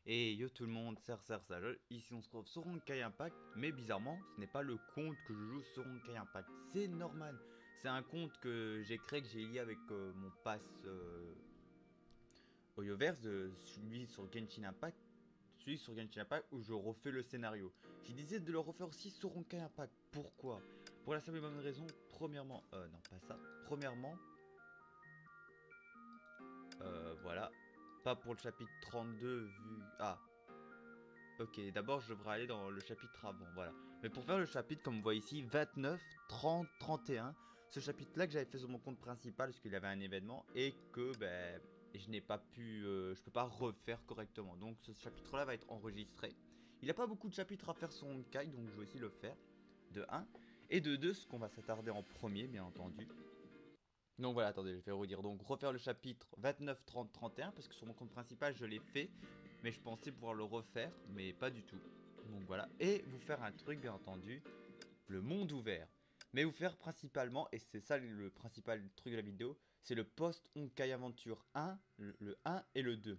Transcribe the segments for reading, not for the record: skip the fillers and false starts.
Et yo tout le monde, salut. Ici on se retrouve sur Honkai Impact, mais bizarrement, ce n'est pas le compte que je joue sur Honkai Impact. C'est normal. C'est un compte que j'ai créé, que j'ai lié avec mon pass Oyoverse, celui sur Genshin Impact. Celui sur Genshin Impact où je refais le scénario. J'ai décidé de le refaire aussi sur Honkai Impact. Pourquoi? Pour la simple et bonne raison, premièrement, non pas ça. Premièrement, voilà. Pas pour le chapitre 32 vu... Ah, ok, d'abord je devrais aller dans le chapitre avant, voilà. Mais pour faire le chapitre, comme vous voyez ici, 29, 30, 31, ce chapitre-là que j'avais fait sur mon compte principal parce qu'il avait un événement et que ben, je n'ai pas pu, je peux pas refaire correctement. Donc ce chapitre-là va être enregistré. Il n'a pas beaucoup de chapitres à faire sur Honkai, donc je vais aussi le faire, de un. Et de 2, ce qu'on va s'attarder en premier, bien entendu. Donc voilà, attendez, je vais redire. Donc refaire le chapitre 29, 30, 31, parce que sur mon compte principal, je l'ai fait, mais je pensais pouvoir le refaire, mais pas du tout. Donc voilà, et vous faire un truc, bien entendu, le monde ouvert. Mais vous faire principalement, et c'est ça le principal truc de la vidéo, c'est le post-Honkai Aventure 1, le 1 et le 2.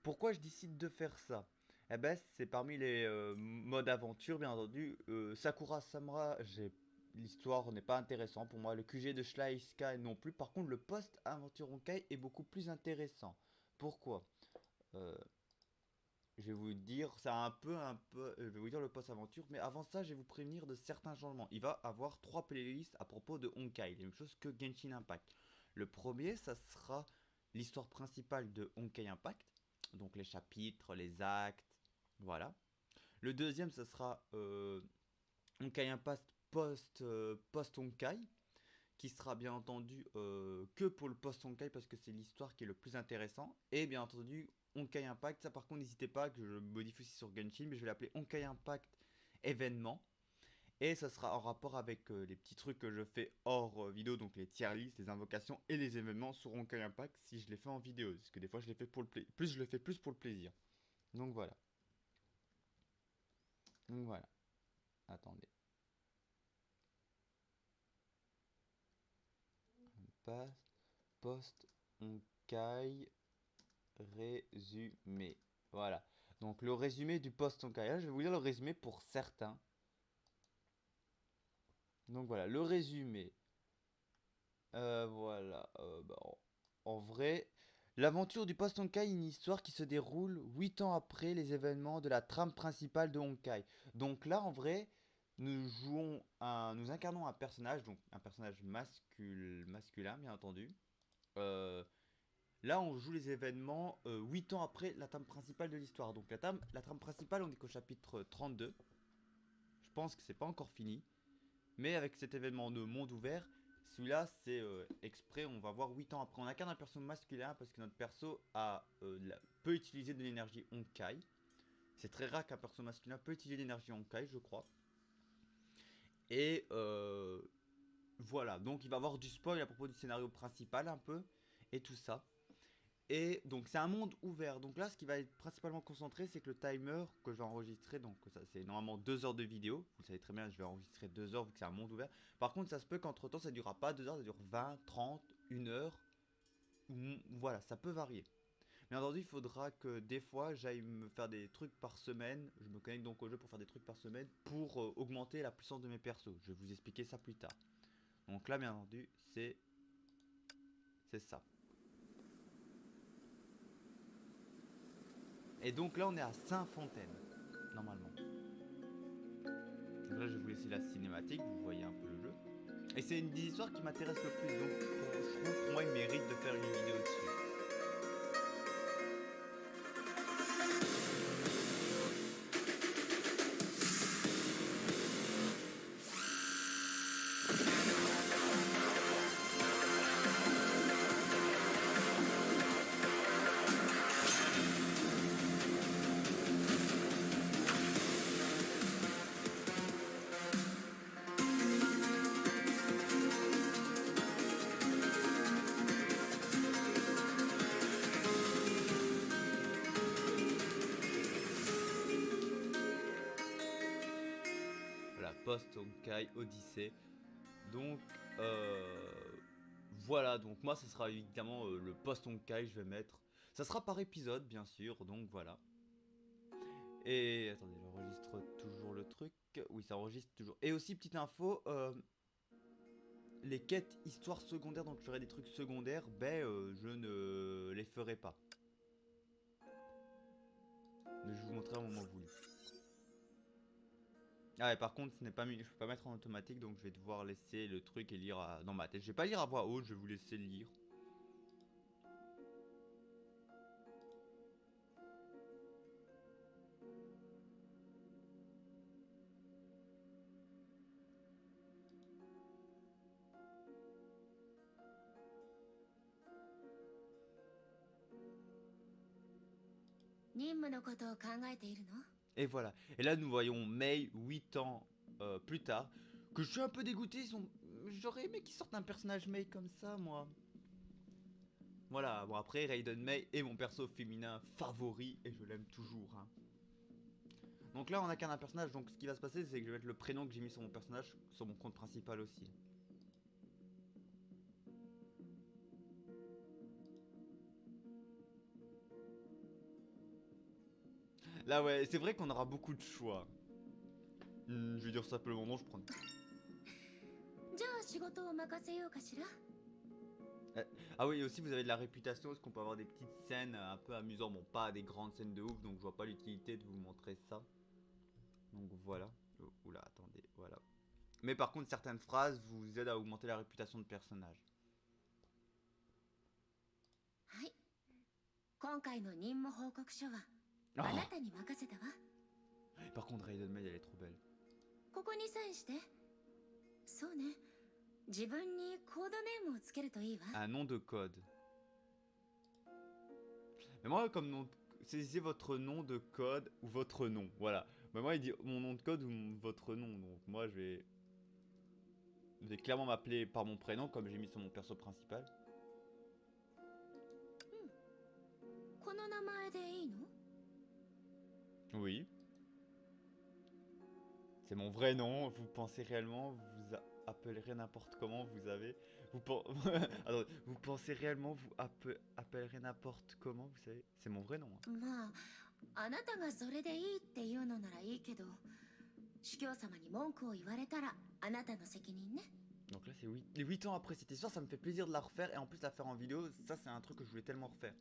Pourquoi je décide de faire ça? Eh ben, c'est parmi les modes aventure, bien entendu. Sakura Samura, l'histoire n'est pas intéressante pour moi. Le QG de Sly Sky non plus. Par contre, le post-aventure Honkai est beaucoup plus intéressant. Pourquoi? Euh, je vais vous dire, c'est je vais vous dire le post-aventure, mais avant ça, je vais vous prévenir de certains changements. Il va avoir trois playlists à propos de Honkai, la même chose que Genshin Impact. Le premier, ça sera l'histoire principale de Honkai Impact, donc les chapitres, les actes, voilà. Le deuxième, ça sera Honkai Impact post-Honkai, qui sera bien entendu que pour le post-Honkai parce que c'est l'histoire qui est le plus intéressant. Et bien entendu, Honkai Impact, ça par contre n'hésitez pas que je modifie aussi sur Genshin, mais je vais l'appeler Honkai Impact événement. Et ça sera en rapport avec les petits trucs que je fais hors vidéo, donc les tier lists, les invocations et les événements sur Honkai Impact si je les fais en vidéo. Parce que des fois je les fais pour le plaisir. Plus je le fais plus pour le plaisir. Donc voilà. Donc voilà. Attendez. Passe. Post Honkai résumé. Voilà. Donc le résumé du post Honkai. Là, je vais vous lire le résumé pour certains. Donc voilà, le résumé. Voilà. En vrai, l'aventure du post Honkai est une histoire qui se déroule 8 ans après les événements de la trame principale de Honkai. Donc là, en vrai, nous incarnons un personnage, donc un personnage masculin, bien entendu. Euh, Là, on joue les événements 8 ans après la trame principale de l'histoire. Donc la trame principale, on est qu'au chapitre 32. Je pense que c'est pas encore fini. Mais avec cet événement de monde ouvert, celui-là, c'est exprès, on va voir 8 ans après. On incarne un perso masculin parce que notre perso peut utiliser de l'énergie Honkai. C'est très rare qu'un perso masculin peut utiliser de l'énergie Honkai, je crois. Et voilà, donc il va y avoir du spoil à propos du scénario principal un peu. Et tout ça. Et donc c'est un monde ouvert. Donc là, ce qui va être principalement concentré, c'est que le timer que je vais enregistrer, donc ça c'est normalement 2 heures de vidéo. Vous le savez très bien, je vais enregistrer 2 heures vu que c'est un monde ouvert. Par contre, ça se peut qu'entre temps, ça ne durera pas 2 heures, ça dure 20, 30, 1 heure. Voilà, ça peut varier. Mais entendu, il faudra que des fois j'aille me faire des trucs par semaine. Je me connecte donc au jeu pour faire des trucs par semaine pour augmenter la puissance de mes persos. Je vais vous expliquer ça plus tard. Donc là, bien entendu, c'est ça. Et donc là, on est à Saint-Fontaine, normalement. Donc là, je vais vous laisser la cinématique, vous voyez un peu le jeu. Et c'est une des histoires qui m'intéresse le plus, donc je trouve pour moi, il mérite de faire une vidéo dessus. Voilà, Post-Honkai Odyssey. Donc, voilà, donc moi, ce sera évidemment le Post-Honkai, je vais mettre. Ça sera par épisode, bien sûr, donc voilà. Et attendez, j'enregistre toujours le truc. Oui, ça enregistre toujours. Et aussi, petite info, les quêtes histoire secondaire, donc je ferai des trucs secondaires, ben je ne les ferai pas. Mais je vous montrerai au moment voulu. Ah, et par contre, ce n'est pas mis, je peux pas mettre en automatique, donc je vais devoir laisser le truc et lire dans ma tête. Je vais pas lire à voix haute, je vais vous laisser le lire. Et voilà. Et là, nous voyons Mei 8 ans plus tard. Que je suis un peu dégoûté. J'aurais aimé qu'ils sortent un personnage Mei comme ça, moi. Voilà. Bon, après, Raiden Mei est mon perso féminin favori. Et je l'aime toujours. Hein. Donc là, on incarne un personnage. Donc ce qui va se passer, c'est que je vais mettre le prénom que j'ai mis sur mon personnage sur mon compte principal aussi. Là, ouais, c'est vrai qu'on aura beaucoup de choix. Je vais dire simplement non, je prends. Ah oui, et aussi vous avez de la réputation, parce qu'on peut avoir des petites scènes un peu amusantes. Bon, pas des grandes scènes de ouf, donc je vois pas l'utilité de vous montrer ça. Donc voilà. Oula, attendez, voilà. Mais par contre, certaines phrases vous aident à augmenter la réputation de personnage. Oh. Par contre, Raiden Maid, elle est trop belle. Un nom de code. Mais moi, comme nom, saisissez votre nom de code ou votre nom. Voilà. Mais moi, il dit mon nom de code ou votre nom. Donc moi, je vais clairement m'appeler par mon prénom, comme j'ai mis sur mon perso principal. Oui. C'est mon vrai nom. Vous pensez réellement vous appellerez n'importe comment vous avez. Attends, vous pensez réellement vous appellerez n'importe comment vous savez. C'est mon vrai nom. Hein. Donc là c'est 8 ans après cette histoire, ça me fait plaisir de la refaire et en plus la faire en vidéo, ça c'est un truc que je voulais tellement refaire.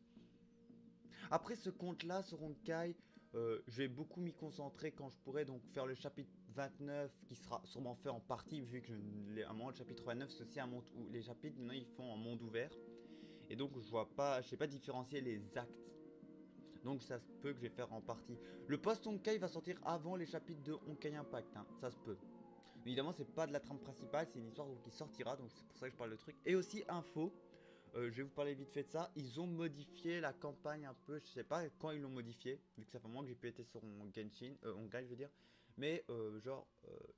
Après ce compte là, ce Honkai, je vais beaucoup m'y concentrer quand je pourrai donc faire le chapitre 29 qui sera sûrement fait en partie vu que à un moment le chapitre 29 c'est aussi un monde où les chapitres maintenant ils font en monde ouvert. Et donc je sais pas différencier les actes. Donc ça se peut que je vais faire en partie. Le post Honkai va sortir avant les chapitres de Honkai Impact, hein, ça se peut. Mais évidemment c'est pas de la trame principale, c'est une histoire qui sortira, donc c'est pour ça que je parle de truc. Et aussi info, je vais vous parler vite fait de ça. Ils ont modifié la campagne un peu. Je sais pas quand ils l'ont modifié, vu que ça fait un moment que j'ai pu être sur Genshin, Honkai je veux dire. Mais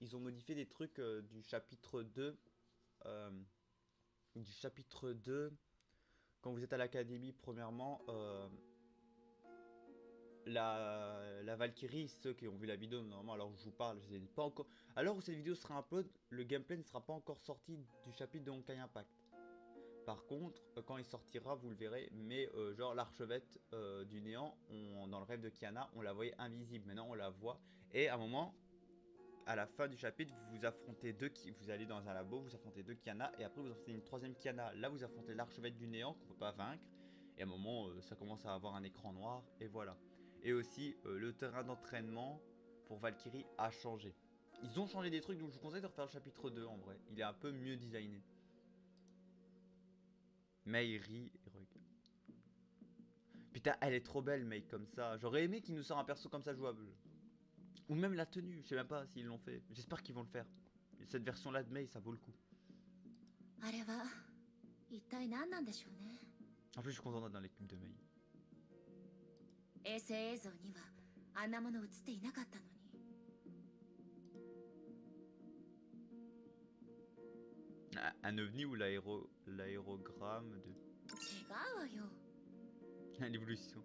ils ont modifié des trucs du chapitre 2. Du chapitre 2. Quand vous êtes à l'académie, premièrement, la Valkyrie, ceux qui ont vu la vidéo, normalement, alors je vous parle, je sais pas encore. Alors où cette vidéo sera upload, le gameplay ne sera pas encore sorti du chapitre de Honkai Impact. Par contre, quand il sortira, vous le verrez, mais genre l'archevêque du néant, dans le rêve de Kiana, on la voyait invisible, maintenant on la voit. Et à un moment, à la fin du chapitre, vous affrontez vous allez dans un labo, vous affrontez deux Kiana, et après vous affrontez une troisième Kiana. Là, vous affrontez l'archevêque du néant, qu'on ne peut pas vaincre. Et à un moment, ça commence à avoir un écran noir, et voilà. Et aussi, le terrain d'entraînement pour Valkyrie a changé. Ils ont changé des trucs, donc je vous conseille de refaire le chapitre 2 en vrai. Il est un peu mieux designé. Meiri. Putain, elle est trop belle, mec, comme ça. J'aurais aimé qu'il nous sortent un perso comme ça jouable. Ou même la tenue, je sais même pas s'ils l'ont fait. J'espère qu'ils vont le faire. Cette version-là de Mei, ça vaut le coup. En plus, je suis content d'être dans l'équipe de Mei. Un ovni ou l'aérogramme de... L'évolution.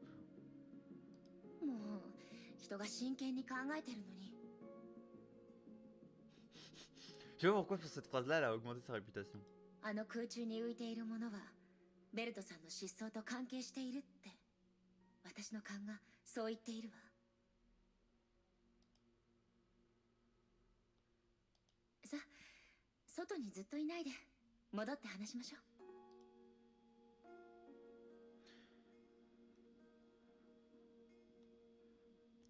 Je sais pas pourquoi pour cette phrase-là, elle a augmenté sa réputation. 外にずっといないで戻って話しましょう。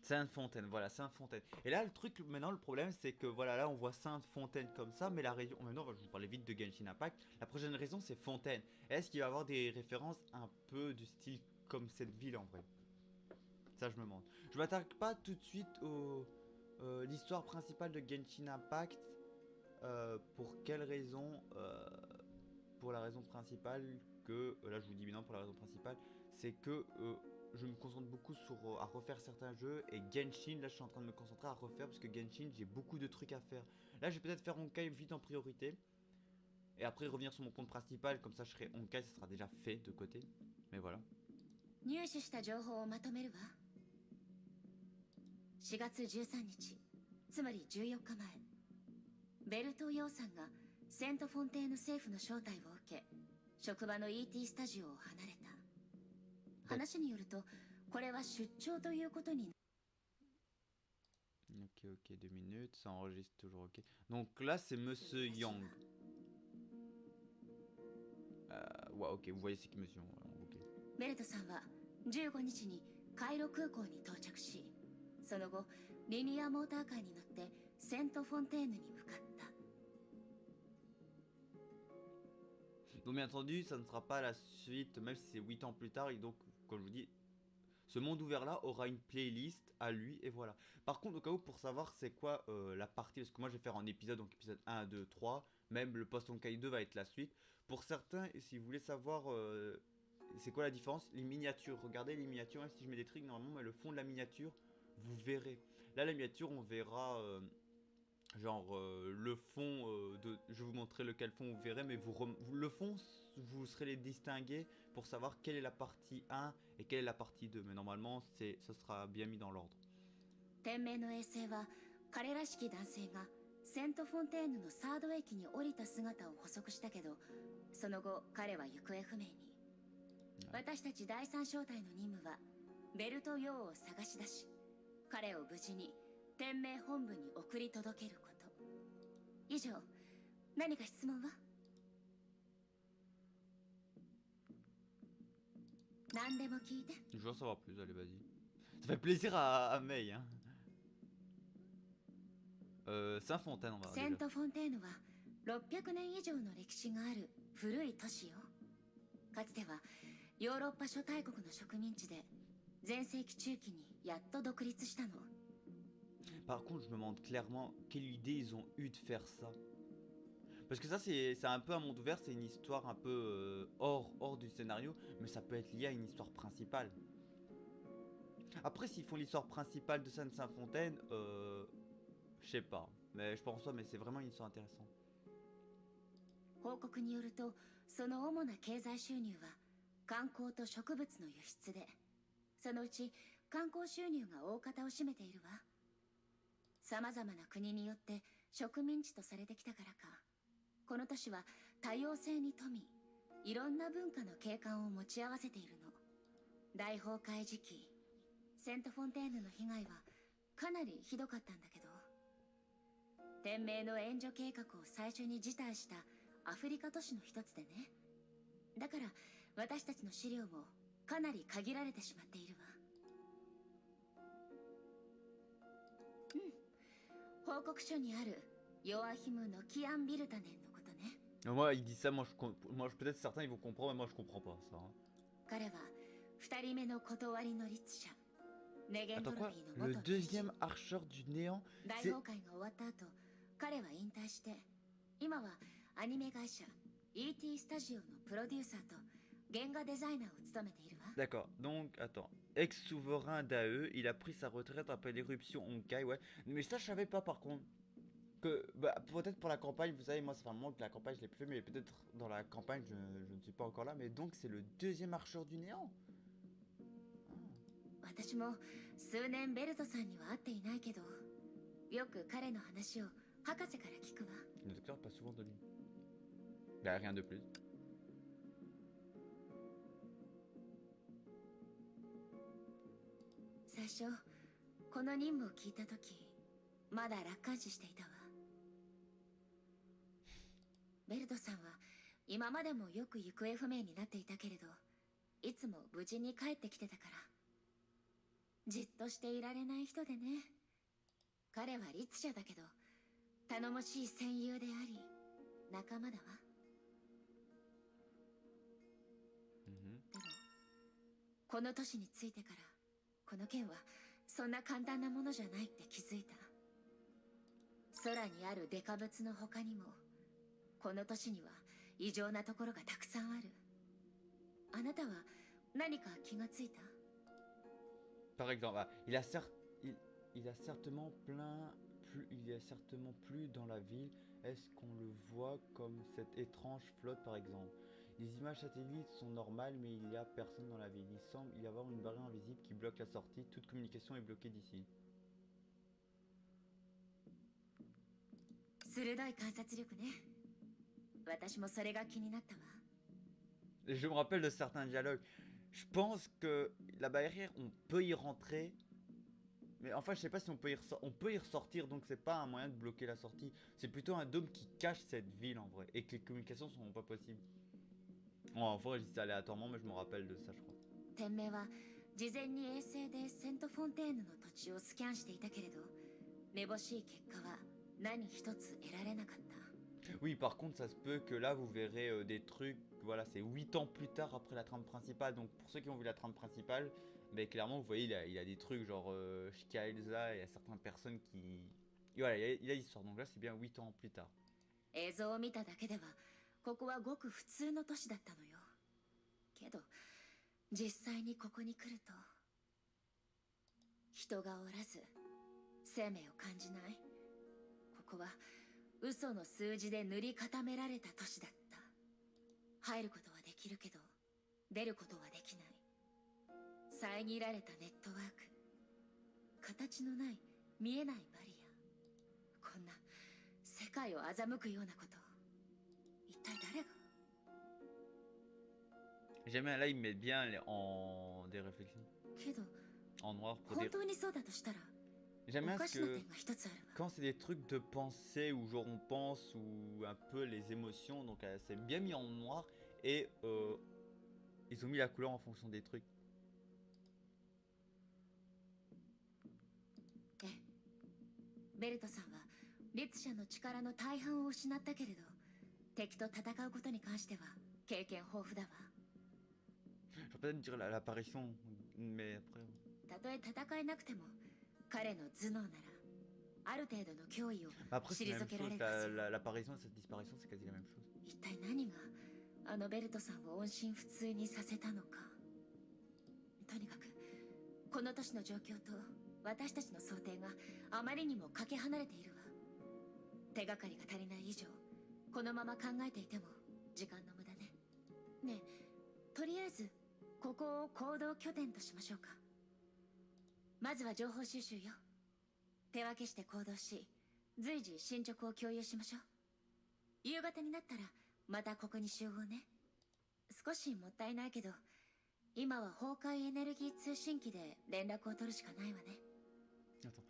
Sainte-Fontaine, voilà, Sainte-Fontaine. Et là, le truc, maintenant, le problème, c'est que voilà, là, on voit Sainte-Fontaine comme ça, mais la région. Maintenant, je vous parlais vite de Genshin Impact. La prochaine région, c'est Fontaine. Est-ce qu'il va y avoir des références un peu du style comme cette ville en vrai? Ça, je me demande. Je m'attaque pas tout de suite au l'histoire principale de Genshin Impact. Pour quelle raison? Pour la raison principale que là, je vous dis maintenant pour la raison principale, c'est que je me concentre beaucoup sur à refaire certains jeux et Genshin, là je suis en train de me concentrer à refaire parce que Genshin j'ai beaucoup de trucs à faire. Là je vais peut-être faire Honkai vite en priorité et après revenir sur mon compte principal, comme ça je serai Honkai, ça sera déjà fait de côté. Mais voilà. 入手した情報をまとめるわ。4月13日、つまり14日前、ベルト・ヨーさんがセント・フォンテーヌ政府の招待を受け、職場の ET スタジオを離れた。話によると、これは出張ということに。Ok, ok, 2 minutes, ça enregistre toujours, ok. Donc là c'est Monsieur Yang. Ouais, ok, vous voyez c'est qui Monsieur Yang, ok. ベルトさんは15日にカイロ空港に到着し、その後リニアモーターカーに乗ってセント・フォンテーヌに向かった。 Donc bien entendu, ça ne sera pas la suite, même si c'est 8 ans plus tard, et donc, comme je vous dis, ce monde ouvert là aura une playlist à lui, et voilà. Par contre, au cas où, pour savoir c'est quoi la partie, parce que moi je vais faire en épisode, donc épisode 1, 2, 3, même le post Honkai 2 va être la suite. Pour certains, si vous voulez savoir c'est quoi la différence, les miniatures, regardez les miniatures, même si je mets des trucs, normalement, mais le fond de la miniature, vous verrez. Là, la miniature, on verra... genre le fond je vais vous montrer lequel fond vous verrez, mais le fond vous serez les distinguer pour savoir quelle est la partie 1 et quelle est la partie 2, mais normalement ça sera bien mis dans l'ordre. 天命の衛星は彼らしき男性がセント・フォンテーヌのサード駅に降りた姿を捕捉したけど、その後彼は行方不明に。私たち第三小隊の任務はベルト・ヨーを探し出し、彼を無事に天命本部に送り届けること。以上。何か質問は？何でも聞いて。Je veux en savoir plus, allez vas-y. Ça fait plaisir à Mei, hein. Saint-Fontaine, on va セント・フォンテーヌは600年以上の歴史がある古い都市よ。かつてはヨーロッパ諸大国の植民地で前世紀中期にやっと独立したの。 Par contre, je me demande clairement quelle idée ils ont eu de faire ça. Parce que ça, c'est un peu un monde ouvert, c'est une histoire un peu hors du scénario, mais ça peut être lié à une histoire principale. Après, s'ils font l'histoire principale de Sainte-Fontaine, je sais pas. Mais je pense pas, mais c'est vraiment une histoire intéressante. 報告によると、その主な経済収入は観光と植物の輸出で、そのうち観光収入が大方を占めているわ。さまざまな国によって植民地とされてきたからか、この都市は多様性に富み、いろんな文化の景観を持ち合わせているの。大崩壊時期、セント・フォンテーヌの被害はかなりひどかったんだけど、天命の援助計画を最初に辞退したアフリカ都市の一つでね。だから私たちの資料もかなり限られてしまっているわ。報告書にあるヨアヒム・ノキアン・ビルタネンのことね。Moi, il dit ça, moi, peut-être certains ils vont comprendre, mais moi je comprends pas ça. Hein. 彼は2人目の断りの律者、ネゲントロ Attends ピ quoi? ーの Le 元兵士。 deuxième archer du néant? 大 C'est... 崩壊が終わった後、彼は引退して、今はアニメ会社 ET スタジオのプロデューサーと原画デザイナーを務めているわ。 D'accord, donc attends. Ex-souverain d'AE, il a pris sa retraite après l'éruption Honkai, ouais. Mais ça, je savais pas par contre. Que, bah, peut-être pour la campagne, vous savez, moi, ça fait un moment que la campagne, je l'ai plus fait, mais peut-être dans la campagne, je ne suis pas encore là. Mais donc, c'est le deuxième archer du néant. 私も数年ベルトさんには会っていないけど、よく彼の話を博士から聞くわ。 Le docteur passe souvent de lui. Bah, rien de plus. 最初この任務を聞いた時、まだ楽観視していたわ。ベルトさんは今までもよく行方不明になっていたけれど、いつも無事に帰ってきてたから。じっとしていられない人でね。彼は律者だけど頼もしい戦友であり仲間だわ。でもこの年についてからこの件はそんな簡単なものじゃないって気づいた。空にあるデカブツの他にもこの年には異常なところがたくさんある。あなたは何か気がついた？ Par exemple, ah, il a certainement il est certainement plus dans la ville. Est-ce qu'on le voit comme cette étrange flotte par exemple? Les images satellites sont normales, mais il n'y a personne dans la ville. Il semble y avoir une barrière invisible qui bloque la sortie. Toute communication est bloquée d'ici. 鋭い観察力ね。私もそれが気になったわ。 Et je me rappelle de certains dialogues. Je pense que la barrière, on peut y rentrer. Mais enfin, je sais pas si on peut y ressortir, donc c'est pas un moyen de bloquer la sortie. C'est plutôt un dôme qui cache cette ville en vrai. Et que les communications sont pas possibles. Bon, en vrai, je dis ça aléatoirement, mais je me rappelle de ça, je crois. 天命は事前に衛星でセントフォンテーヌの土地をスキャンしていたけれど、めぼしい結果は何一つ得られなかった。 Oui, par contre, ça se peut que là, vous verrez des trucs. Voilà, c'est 8 ans plus tard après la trame principale. Donc, pour ceux qui ont vu la trame principale, mais clairement, vous voyez, il a des trucs genre Shika Elsa. Il y a certaines personnes qui. Et voilà, il a l'histoire. Donc là, c'est bien 8 ans plus tard. 映像を見ただけではここはごく普通の都市だったのよ。けど実際にここに来ると人がおらず生命を感じない。ここは嘘の数字で塗り固められた都市だった。入ることはできるけど出ることはできない。遮られたネットワーク、形のない見えないバリア、こんな世界を欺くようなこと、一体誰が？ J'aime bien, là, ils mettent bien en des réflexions. けど En noir pour 本 des. 当にそうだとしたら J'aime お bien か ce しな que. 点が一つあるわ。 Quand c'est des trucs de pensée où genre on pense ou un peu les émotions, donc c'est bien mis en noir et ils ont mis la couleur en fonction des trucs. ええ、ベルトさんは律者の力の大半を失ったけれど敵と戦うことに関しては経験豊富だわ。 Je vais peut-être dire l'apparition, mais après. たとえ戦えなくても彼の頭脳ならある程度の脅威を Après, c'est la 退 même けら chose. れるはず。 L'apparition et cette disparition, c'est quasi la même chose. 一体何があのベルトさんを音信不通にさせたのか。とにかくこの年の状況と私たちの想定があまりにもかけ離れているわ。手がかりが足りない以上このまま考えていても時間の無駄ね。ねえ、とりあえずここを行動拠点としましょうか。まずは情報収集よ。手分けして行動し随時進捗を共有しましょう。夕方になったらまたここに集合ね。少しもったいないけど今は崩壊エネルギー通信機で連絡を取るしかないわね。 Attends.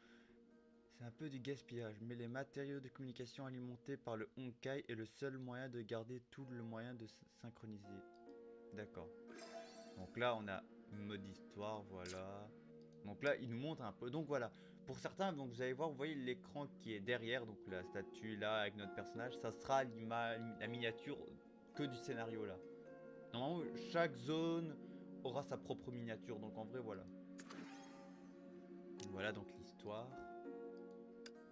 C'est un peu du gaspillage, mais les matériaux de communication alimentés par le Honkai est le seul moyen de garder tout le moyen de synchroniser. D'accord. Donc là, on a mode histoire, voilà. Donc là, il nous montre un peu. Donc voilà. Pour certains, donc vous allez voir, vous voyez l'écran qui est derrière, donc la statue là avec notre personnage, ça sera la miniature que du scénario là. Normalement, chaque zone aura sa propre miniature, donc en vrai, voilà. Voilà donc l'histoire.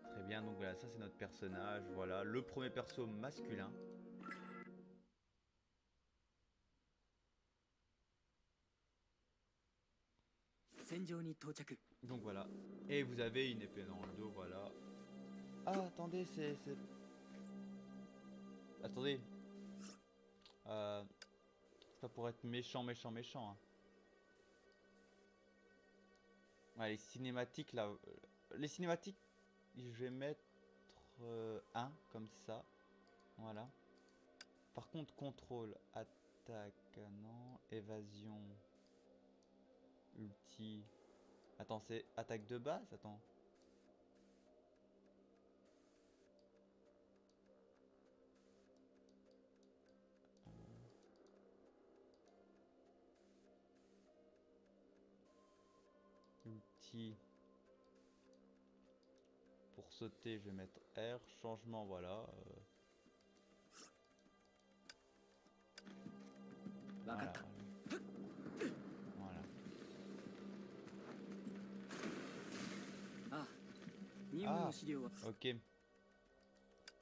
Très bien, donc voilà, ça c'est notre personnage, voilà, le premier perso masculin. Donc voilà, et vous avez une épée dans le dos, voilà. Ah, attendez, c'est... Attendez. C'est pas pour être méchant, hein. Ouais, les cinématiques là... Les cinématiques, je vais mettre 1 comme ça. Voilà. Par contre, contrôle, attaque, non, évasion, ulti. Attends, c'est attaque de base? Attends. ici. Pour sauter, je vais mettre R. Changement, voilà. Voilà. Voilà. Ah, ok.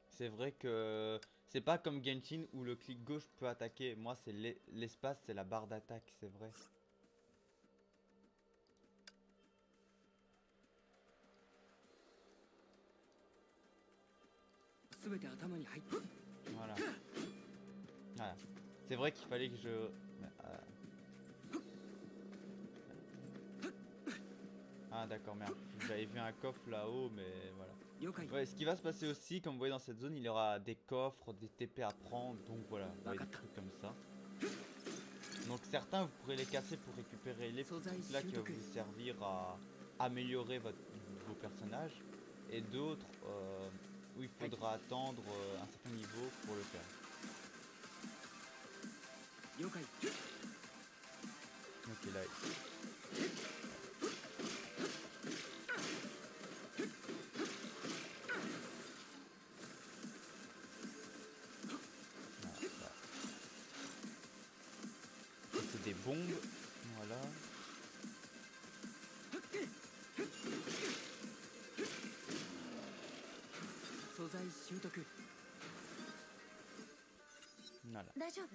C'est vrai que c'est pas comme Genshin où le clic gauche peut attaquer. Moi, c'est l'espace, c'est la barre d'attaque, c'est vrai. Voilà. Voilà. C'est vrai qu'il fallait que je... Ah d'accord, merde. J'avais vu un coffre là-haut, mais voilà. Ouais, ce qui va se passer aussi, comme vous voyez dans cette zone, il y aura des coffres, des TP à prendre, donc voilà, vous voyez, des trucs comme ça. Donc certains, vous pourrez les casser pour récupérer les petits trucs là qui vont vous servir à améliorer vos personnages. Et d'autres, où il faudra attendre un certain niveau pour le faire. Ok, là. C'est des bombes, voilà. Voilà. 大丈夫？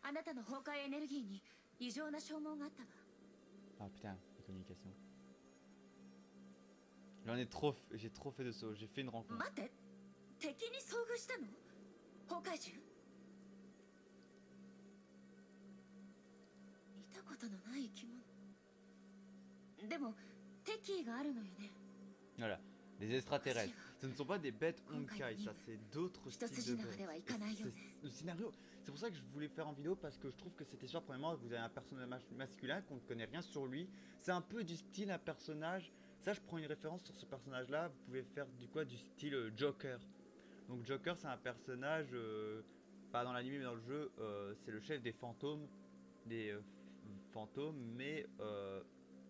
あなたの崩壊エネルギーに異常な消耗があったわ。 Ah putain, les communications. J'en ai trop, j'ai trop fait de sauts, j'ai fait une rencontre. 待って、敵に遭遇したの？崩壊獣？見たことのない生き物。でも敵意があるのよね。 Voilà, les extraterrestres. Ce ne sont pas des bêtes honkai, ça c'est d'autres styles de bêtes. Le scénario, c'est pour ça que je voulais faire en vidéo parce que je trouve que cette histoire, premièrement, vous avez un personnage masculin qu'on ne connaît rien sur lui. C'est un peu du style un personnage. Ça, je prends une référence sur ce personnage-là. Vous pouvez faire du style Joker. Donc Joker, c'est un personnage, pas dans l'anime mais dans le jeu, c'est le chef des fantômes, fantômes, mais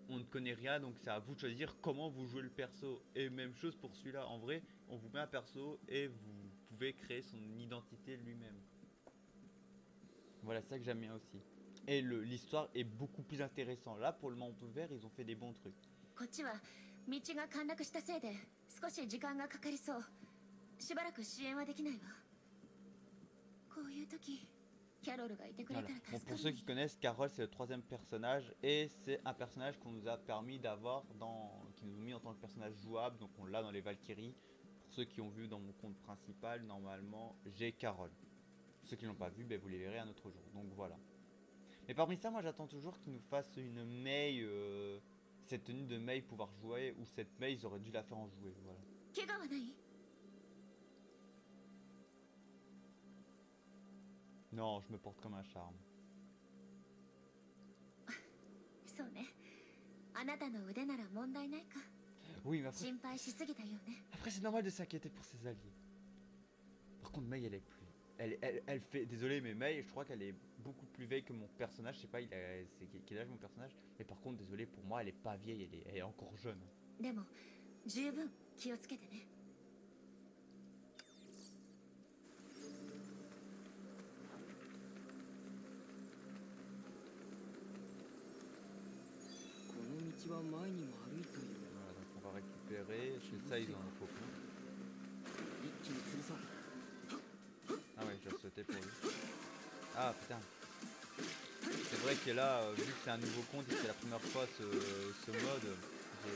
on ne connaît rien, donc c'est à vous de choisir comment vous jouez le perso. Et même chose pour celui-là, en vrai, on vous met un perso et vous pouvez créer son identité lui-même. Voilà, c'est ça que j'aime bien aussi. Et l'histoire est beaucoup plus intéressante. Là, pour le monde ouvert, ils ont fait des bons trucs. こっちは道が陥落したせいで少し時間がかかりそう。しばらく支援はできないわ。こういう時キャロルがいてくれたら助かる。 Bon, pour ceux qui connaissent, Carol c'est le troisième personnage et c'est un personnage qu'on nous a permis d'avoir qui nous a mis en tant que personnage jouable, donc on l'a dans les Valkyries. Pour ceux qui ont vu dans mon compte principal, normalement j'ai Carol. Ceux qui l'ont pas vu, ben, vous les verrez un autre jour, donc voilà. Mais parmi ça, moi j'attends toujours qu'ils nous fassent une Mei, cette tenue de Mei pouvoir jouer, ou cette Mei ils auraient dû la faire en jouer, voilà. 怪我はない？ Non, je me porte comme un charme. そうね。あなたの腕なら問題ないか。 Oui, mais après, 心配しすぎたよね。 après c'est normal de s'inquiéter pour ses alliés. Par contre, Mei elle est plus... Elle fait... Désolé, mais Mei, je crois qu'elle est beaucoup plus vieille que mon personnage. Je sais pas, c'est quel âge mon personnage. Mais par contre, désolé, pour moi, elle est pas vieille, elle est encore jeune. でも十分気をつけてね。 Voilà, donc on va récupérer. C'est ça, ils en ont beaucoup. Ah ouais, je dois sauter pour lui. Ah putain. C'est vrai que là, vu que c'est un nouveau compte et que c'est la première fois ce mode, j'ai...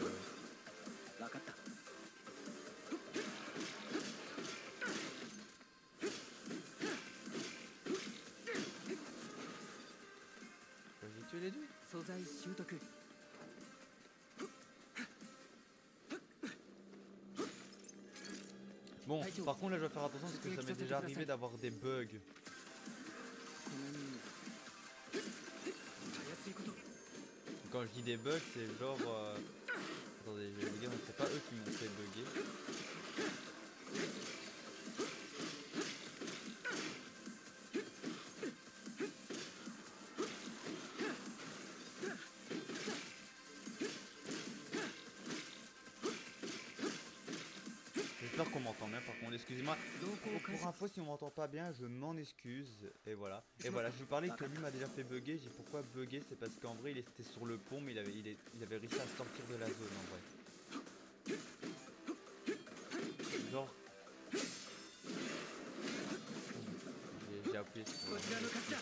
J'ai tué les deux. Bon, par contre là je vais faire attention parce que ça m'est déjà arrivé d'avoir des bugs. Quand je dis des bugs, c'est genre... Attendez, je vais vous dire, c'est pas eux qui m'ont fait bugger. J'espère qu'on m'entend bien par contre, excusez-moi. 動向を開 Pour 始 info, si on m'entend pas bien, je m'en excuse. Et voilà. Et voilà, je vous parlais que lui m'a déjà fait bugger. J'ai pourquoi bugger, c'est parce qu'en vrai, il était sur le pont, mais il avait réussi à sortir de la zone en vrai. Genre. J'ai appuyé sur. こちらの勝ちだ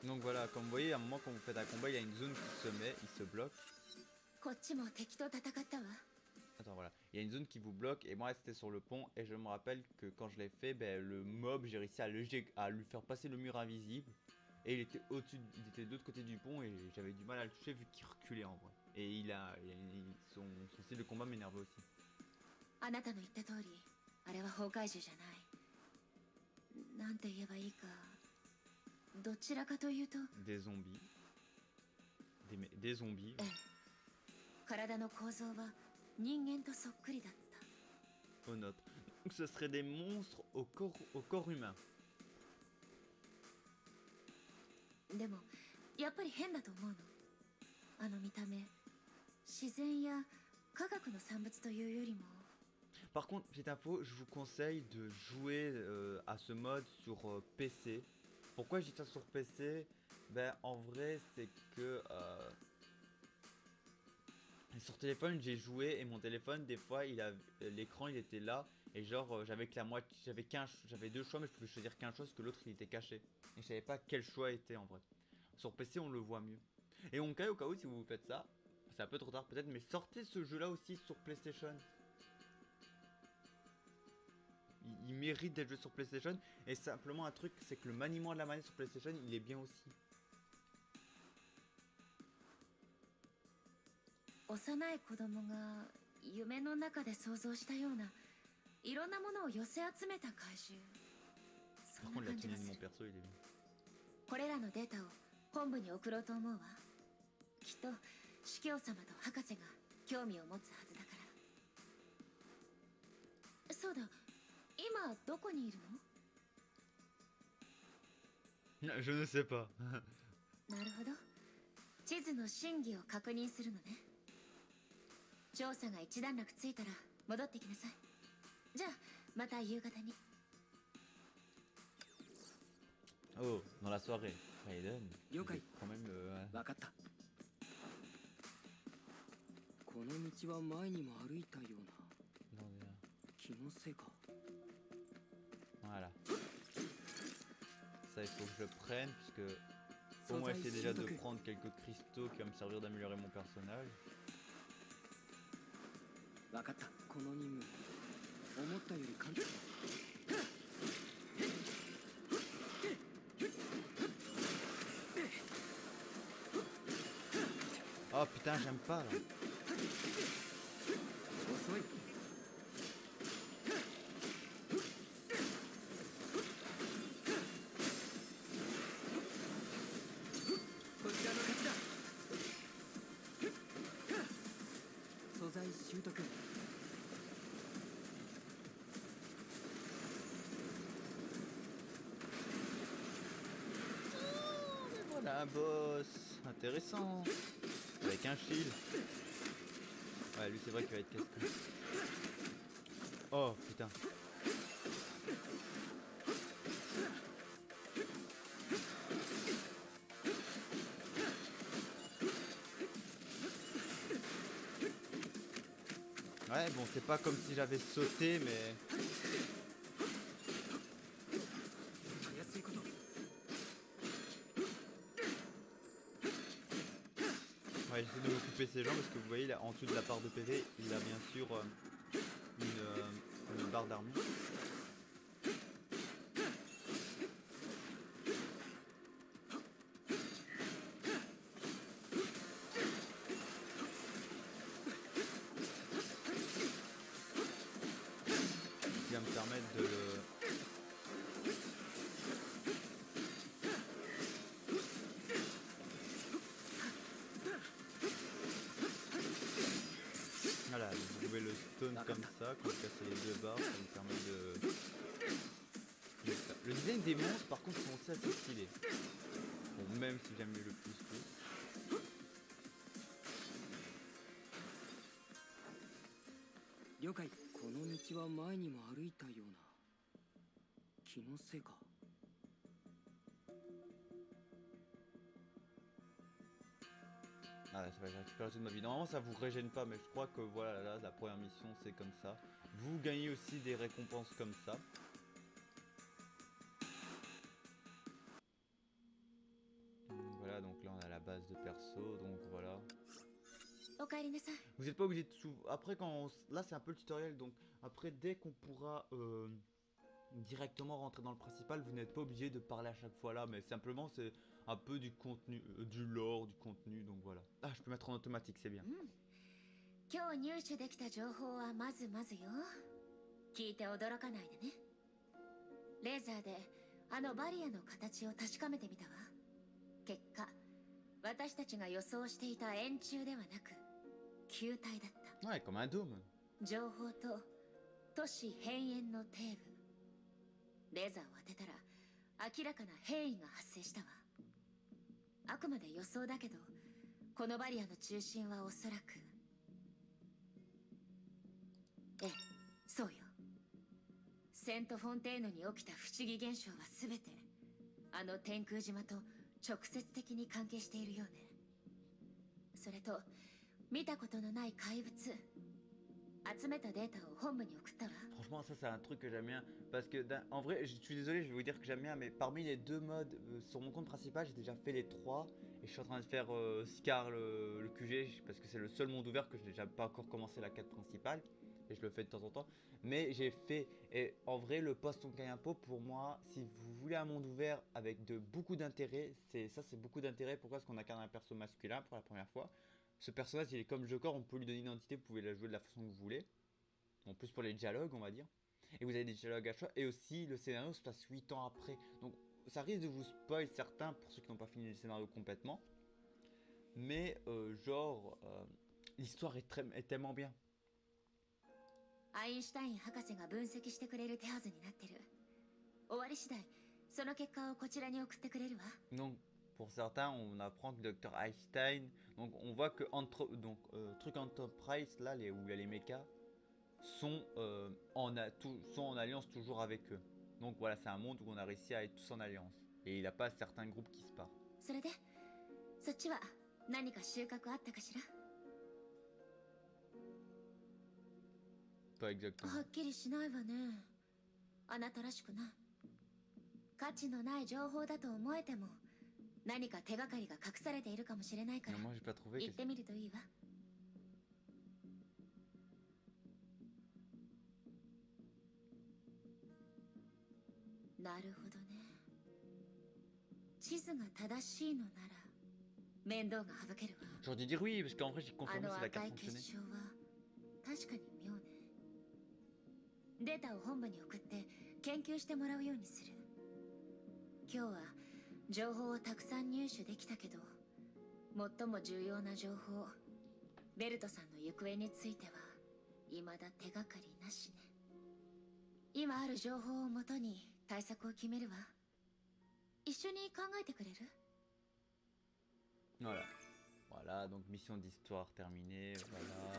Donc voilà, comme vous voyez, à un moment quand vous faites un combat, il y a une zone qui se met, il se bloque. こっちも敵と戦ったわ。 Attends, voilà. Il y a une zone qui vous bloque et moi c'était sur le pont et je me rappelle que quand je l'ai fait, ben, le mob, j'ai réussi à lui faire passer le mur invisible et il était il était de l'autre côté du pont et j'avais du mal à le toucher vu qu'il reculait en vrai. Et son style de combat m'énervait aussi. あなたの言った通り、あれは崩壊獣じゃない。なんて言えばいいか。どちらかというと、 Des zombies. Des zombies. ええ、体の構造は人間とそっくりだった。 Aux notes. Donc ce serait des monstres au corps humain. でもやっぱり変だと思うの。あの見た目、自然や科学の産物というよりも。 Par contre, petite info, je vous conseille de jouer à ce mode sur PC. Pourquoi je dis ça sur PC? Ben en vrai c'est que sur téléphone j'ai joué et mon téléphone des fois l'écran il était là et genre j'avais que la moitié, j'avais deux choix mais je pouvais choisir qu'un choix parce que l'autre il était caché et je savais pas quel choix était en vrai. Sur PC on le voit mieux. Et au cas où si vous faites ça, c'est un peu trop tard peut-être mais sortez ce jeu là aussi sur PlayStation. Il mérite d'être joué sur PlayStation et simplement un truc c'est que le maniement de la manette sur PlayStation il est bien aussi. 幼い子供が夢の中で想像したようないろんなものを寄せ集めた怪獣。そ Par んな contre la 感じが tenue de す mon る。 perso il est bien. これらのデータを本部に送ろうと思うわ。きっと司教様と博士が興味を持つはずだから。そうだ、今どこにいるの？ Je ne sais pas. なるほど。地図の真偽を確認するのね。調査が一段落ついたら戻ってきなさい。じゃあまた夕方に。 Oh, dans la soirée, Raiden. Yokai. Quand même. 分かったこの道は前にも歩いたような Attendez, là. 気のせいか Voilà. Ça il faut que je le prenne puisque pour moi essayer déjà de prendre quelques cristaux qui vont me servir d'améliorer mon personnage. 分かったこの任務思ったより簡単 Oh putain j'aime pas là. 遅い こちらの勝ちだ素材習得 Voilà un boss intéressant avec un shield. Ouais lui c'est vrai qu'il va être casse-couille. Oh putain. Ouais bon c'est pas comme si j'avais sauté mais... たやすいこと Ouais j'essaie de m'occuper de ces gens parce que vous voyez là en dessous de la barre de PV il a bien sûr une barre d'armure. Qui va me permettre de le... Voilà, vous pouvez le stone comme ça, quand vous cassez les deux barres, ça me permet de... Le design des monstres par contre sont aussi assez stylés. Bon, même si j'aime mieux le plus. 了了解。この道は前にも歩いたような気のせいか。Ah, ça va récupérer toute ma vie. Normalement, ça vous régène pas, mais je crois que voilà, là, la première mission, c'est comme ça. Vous gagnez aussi des récompenses comme ça. Voilà, donc là, on a la base de perso, donc voilà. おかえりなさい。 Vous n'êtes pas obligé de tout... Après, là, c'est un peu le tutoriel, donc après, dès qu'on pourra directement rentrer dans le principal, vous n'êtes pas obligé de parler à chaque fois là, mais simplement, c'est un peu du contenu, du lore, du contenu, donc voilà. Ah, je peux mettre en automatique, c'est bien. 今日入手できた情報はまずまずよ。聞いて驚かないでね。レーザーであのバリアの形を確かめてみたわ。結果、私たちが予想していた円柱ではなく球体だった。 Ouais, comme un dôme. 情報と都市変幻の底部。レーザーを当てたら明らかな変異が発生したわ。あくまで予想だけど、このバリアの中心はおそらく、ええ、そうよ。セント・フォンテーヌに起きた不思議現象は全てあの天空島と直接的に関係しているようね。それと見たことのない怪物、集めたデータを本部に送ったわ。 Franchement, ça c'est un truc que j'aime bien. Parce que, en vrai, je suis désolé, je vais vous dire que j'aime bien, mais parmi les deux modes, sur mon compte principal, j'ai déjà fait les trois. Et je suis en train de faire Scar le QG, parce que c'est le seul monde ouvert que je n'ai déjà pas encore commencé la quête principale. Et je le fais de temps en temps. Mais j'ai fait, et en vrai, le post-Honkai Impo, pour moi, si vous voulez un monde ouvert avec beaucoup d'intérêt, c'est beaucoup d'intérêt. Pourquoi? Parce qu'on incarne un perso masculin pour la première fois. Ce personnage, il est comme Joker, on peut lui donner une identité, vous pouvez la jouer de la façon que vous voulez. En plus pour les dialogues, on va dire. Et vous avez des dialogues à choix. Et aussi, le scénario se passe 8 ans après. Donc, ça risque de vous spoil certains pour ceux qui n'ont pas fini le scénario complètement. Mais, l'histoire est tellement bien. アインシュタイン博士が分析してくれる手はずになってる。終わり次第、その結果をこちらに送ってくれるわ。 Donc, pour certains, on apprend que Dr. Einstein. Donc, on voit que truc Enterprise, là, où il y a les mechas, sont en alliance toujours avec eux. Donc voilà, c'est un monde où on a réussi à être tous en alliance. Et il n'y a pas certains groupes qui se partent. それで、そっちは何か収穫あったかしら？ Pas exactement. はっきりしないわね。あなたらしくない。価値のない情報だと思えても、何か手がかりが隠されているかもしれないから、 Moi, j'ai pas trouvé. 行ってみるといいわ。なるほどね。地図が正しいのなら面倒が省けるわ。 J'aurais dû dire oui, parce qu'en vrai, j'ai あ confirmé の si la 赤 carte い結 fonctionnait. 晶は確かに妙ね。データを本部に送って研究してもらうようにする。今日は情報をたくさん入手できたけど、最も重要な情報、ベルトさんの行方については未だ手がかりなしね。今ある情報をもとに対策を決めるわ。一緒に考えてくれる？ Voilà. Voilà, donc mission d'histoire terminée. Voilà.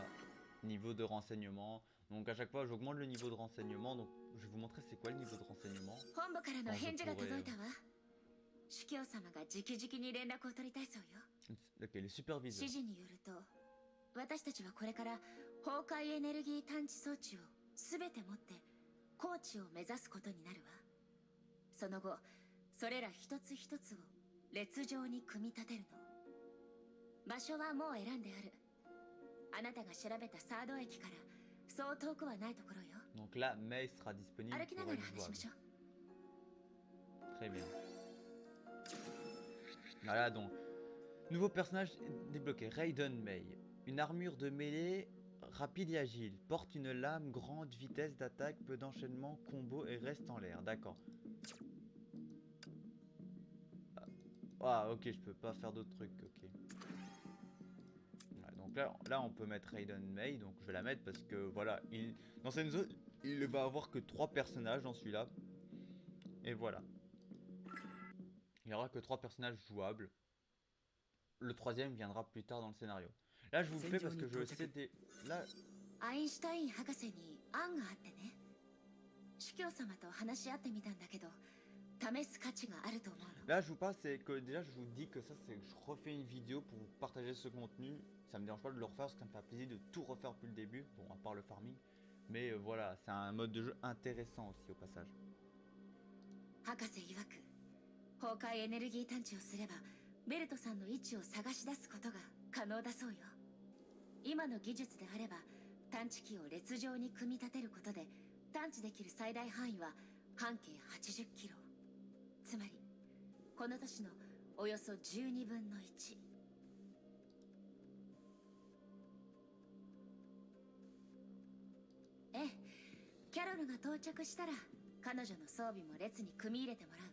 Niveau de renseignement. Donc à chaque fois, j'augmente le niveau de renseignement. Donc je vais vous montrer c'est quoi le niveau de renseignement. 本部からの返事が届いたわ。主教様が直々に連絡を取りたいそうよ。 Ok, les superviseurs. 指示によると、私たちはこれから崩壊エネルギー探知装置を全て持って高地を目指すことになるわ。その後、それら一つ一つを列状に組み立てるの。場所はもう選んである。あなたが調べたサード駅からそう遠くはないところよ。 Donc là, Mei sera disponible 歩きな pour がら être 話しましょ jouable. う。 Très bien. Voilà donc. Nouveau personnage débloqué, Raiden Mei. Une armure de mêlée rapide et agile. Porte une lame, grande vitesse d'attaque, peu d'enchaînement, combo et reste en l'air. D'accord. Ah ok, je peux pas faire d'autres trucs, ok. Ouais, donc là on peut mettre Raiden Mei, donc je vais la mettre parce que voilà, dans cette zone, il ne va avoir que 3 personnages dans celui-là. Et voilà. Il n'y aura que 3 personnages jouables. Le troisième viendra plus tard dans le scénario. Là je vous le fais parce que je sais des... Là, アインシュタイン博士に案があってね。主教様と話し合ってみたんだけど、試す価値があると思うの。 Là, je vous parle, c'est que déjà, je vous dis que ça, c'est que je refais une vidéo pour vous partager ce contenu. Ça me dérange pas de le refaire parce que ça me fait plaisir de tout refaire depuis le début. Bon, à part le farming. Mais voilà, c'est un mode de jeu intéressant aussi au passage. 博士曰く、崩壊エネルギー探知をすればベルトさんの位置を探し出すことが可能だそうよ。今の技術であれば探知機を列状に組み立てることで探知できる最大範囲は半径80キロ。つまりこの都市のおよそ12分の1。ええ、キャロルが到着したら彼女の装備も列に組み入れてもらうわ。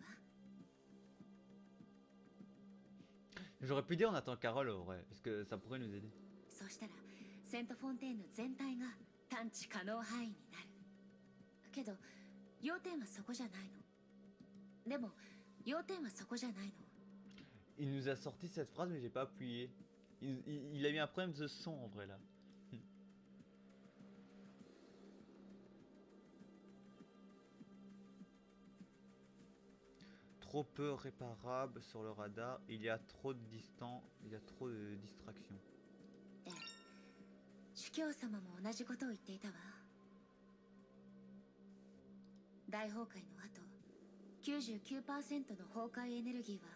J'aurais pu dire on attend Carole en vrai, parce que ça pourrait nous aider. そうしたらセントフォンテーヌ全体が探知可能範囲になる。けど要点はそこじゃないの。でも要点はそこじゃないの。 Il nous a sorti cette phrase, mais j'ai pas appuyé. Il a eu un problème de son en vrai là. Trop peu réparable sur le radar, il y a trop de distance, il y a trop de distractions. ええ、主教様も同じことを言っていたわ。大崩壊の後、99% の崩壊エネルギーは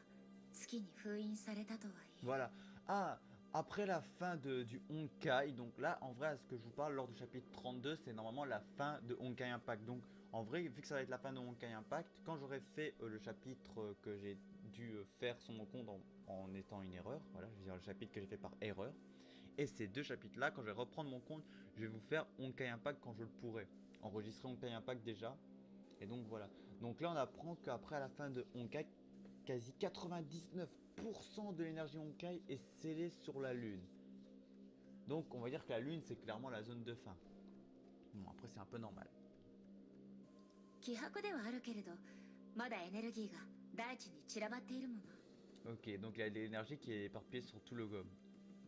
月に封印されたとはいえ。 Voilà. Ah, après la fin du Honkai, donc là, en vrai, à ce que je vous parle lors du chapitre 32, c'est normalement la fin de Honkai Impact. Donc, en vrai, vu que ça va être la fin de Honkai Impact, quand j'aurai fait le chapitre que j'ai dû faire sur mon compte en étant une erreur, voilà, je veux dire le chapitre que j'ai fait par erreur, et ces deux chapitres-là, quand je vais reprendre mon compte, je vais vous faire Honkai Impact quand je le pourrai. Enregistrer Honkai Impact déjà, et donc voilà. Donc là, on apprend qu'après, à la fin de Honkai, quasi 99% de l'énergie Honkai est scellée sur la lune. Donc on va dire que la lune c'est clairement la zone de fin. Bon après c'est un peu normal. 希薄ではあるけれど、まだエネルギーが大地に散らばっているもの。 Ok, donc il y a de l'énergie qui est éparpillée sur tout le globe,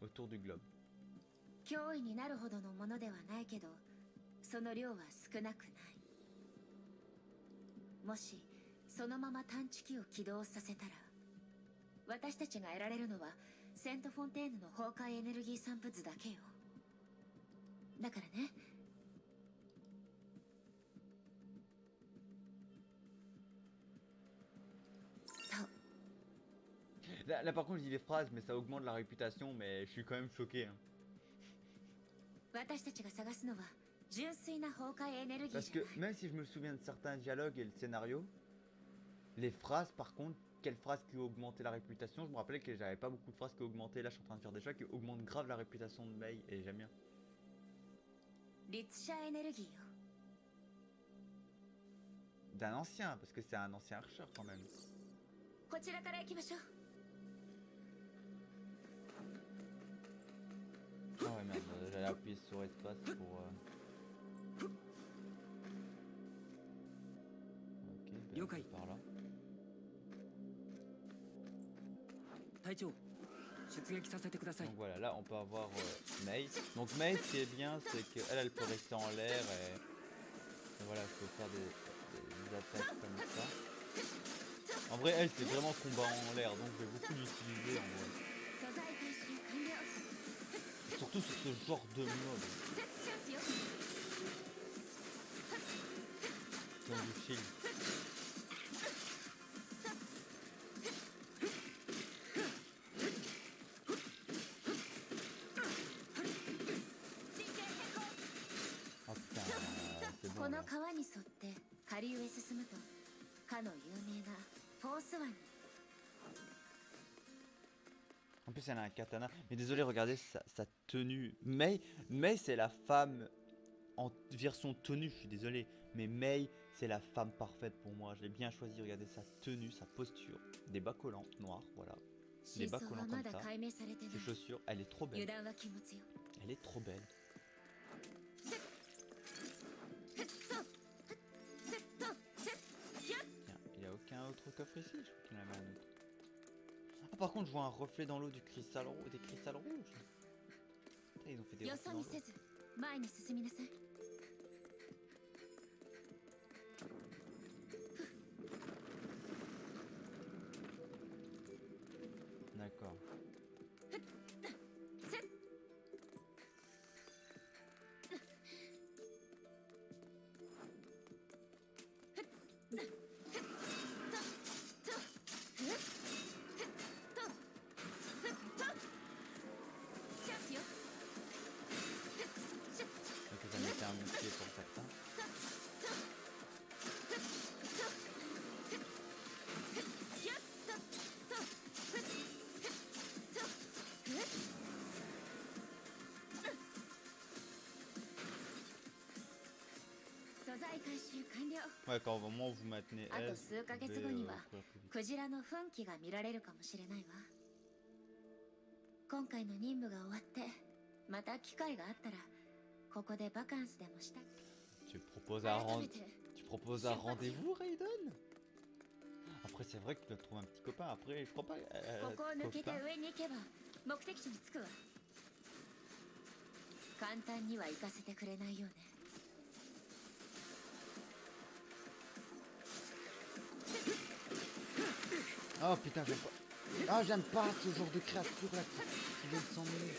autour du globe. 脅威になるほどのものではないけど、その量は少なくない。もしそのまま探知機を起動させたら、私たちが得られるのはセントフォンテーヌの崩壊エネルギー散布図だけよ。だからね。そう。 Là par contre je dis des phrases mais ça augmente la réputation mais je suis quand même choqué. Hein. 私たちが探すのは純粋な崩壊エネルギー Parce じゃ que ない。 même si je me souviens de certains dialogues et le scénario, les phrases par contre, quelles phrases qui ont augmenté la réputation, je me rappelais que j'avais pas beaucoup de phrases qui ont augmenté, là je suis en train de faire des choix qui augmentent grave la réputation de Mei et j'aime bien. リツシャエネルギーよ。 D'un ancien, parce que c'est un ancien archer quand même. こちらから行きましょう。 Ah ouais merde, j'allais appuyer sur espace pour... Ok, ben, Yokai. par là. 隊長、出撃させてください。 Donc voilà, là on peut avoir Mei. Donc Mei, ce qui est bien, c'est qu'elle, elle peut rester en l'air et voilà, elle peut faire des attaques comme ça. En vrai, elle, c'est vraiment combat en l'air, donc je vais beaucoup l'utiliser en vrai. 素材回収完了。 Surtout sur ce genre de mode, セットしますよ。 comme du shield. Oh putain, c'est こ bon の là. 川に沿って下流へ進むと、かの有名なフォース湾に。 En plus, elle a un katana. Mais désolé, regardez sa tenue. Mei, c'est la femme en version tenue, je suis désolé. Mais Mei, c'est la femme parfaite pour moi. Je l'ai bien choisi. Regardez sa tenue, sa posture. Des bas collants noirs, voilà. 真相はまだ解明されてない。 Ses chaussures, elle est trop 油 belle. 断は禁物よ。 Elle est trop belle. セットセットセット。やっ。 Tiens, il n'y a aucun autre coffre ici. Je crois qu'il y en avait un autre. Ah, par contre, je vois un reflet dans l'eau du cristal des cristals rouges. Putain, ils ont fait des よ reflets そ dans 見 l'eau. せず前に進みなさい。D'accord. Donc ça mettait un bouclier pour certains. Ouais, quand au moment où vous maintenez あと S, 数ヶ vous 月 pouvez 後には courir plus vite. クジラの奮起が見られるかもしれないわ。今回の任務が終わってまた機会があったらここでバカンスでもしたい。 Tu proposes un, 改めて tu proposes un rendez-vous, Raiden? Après, c'est vrai que tu dois trouver un petit copain. Après, je crois pas. ここを抜けて copain. 上に行けば目的地に着くわ。簡単には行かせてくれないよね。 Oh putain, j'aime pas. Ah, j'aime pas ce genre de créature là qui veulent s'emmener.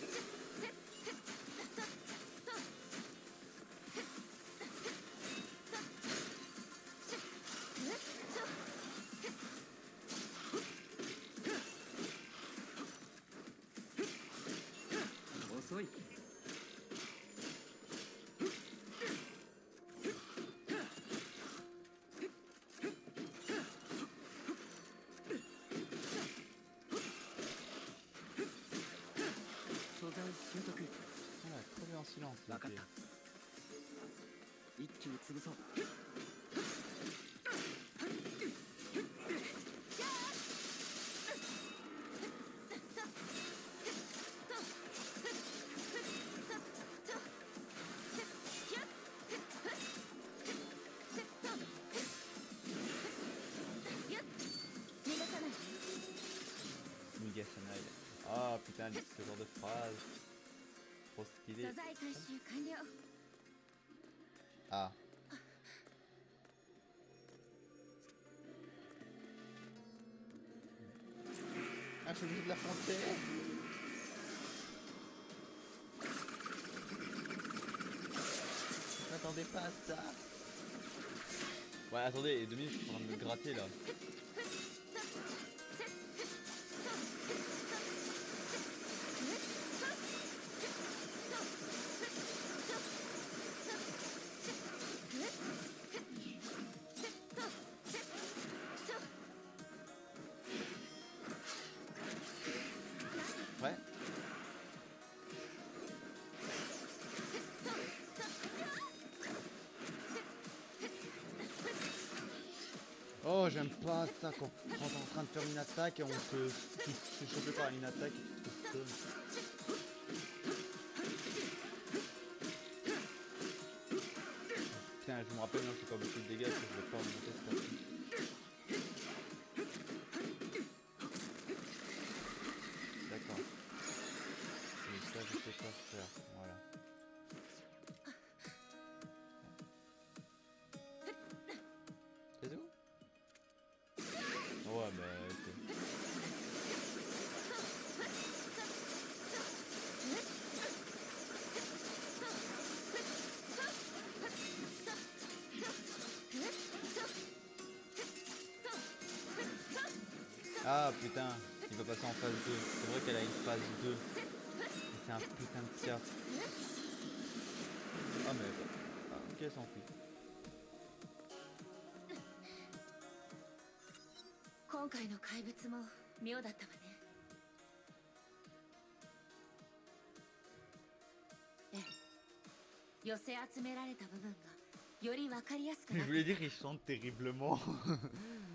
Voilà, trop bien en silence. Là, 一気に潰そう。 Mugasanaï. Ah putain, ce genre de phrase. Trop stylé. 素材回収完了。 Ah. Ah, je suis obligé de l'affronter. Je m'attendais pas à ça. Ouais, attendez, 2 minutes, je suis en train de me gratter là. Ouais. Oh, j'aime pas ça quand t'es en train de faire une attaque et on te fait choper par une attaque et tu te stun. Putain, je me rappelle, non, c'est pas beaucoup de dégâts, parce que je vais pas remonter cette partie. D'accord. Et ça, je sais pas faire. Voilà. C'est tout? Ouais, mais ok. Ah putain, il va passer en phase 2. C'est vrai qu'elle a une phase 2. Et c'est un putain de cap. Ah mais... Ah, ok, elle s'en fout. 今回の怪物も妙だったわね。ええ、寄せ集められた部分がより分かりやすく Je なって voulais dire, il chante terriblement.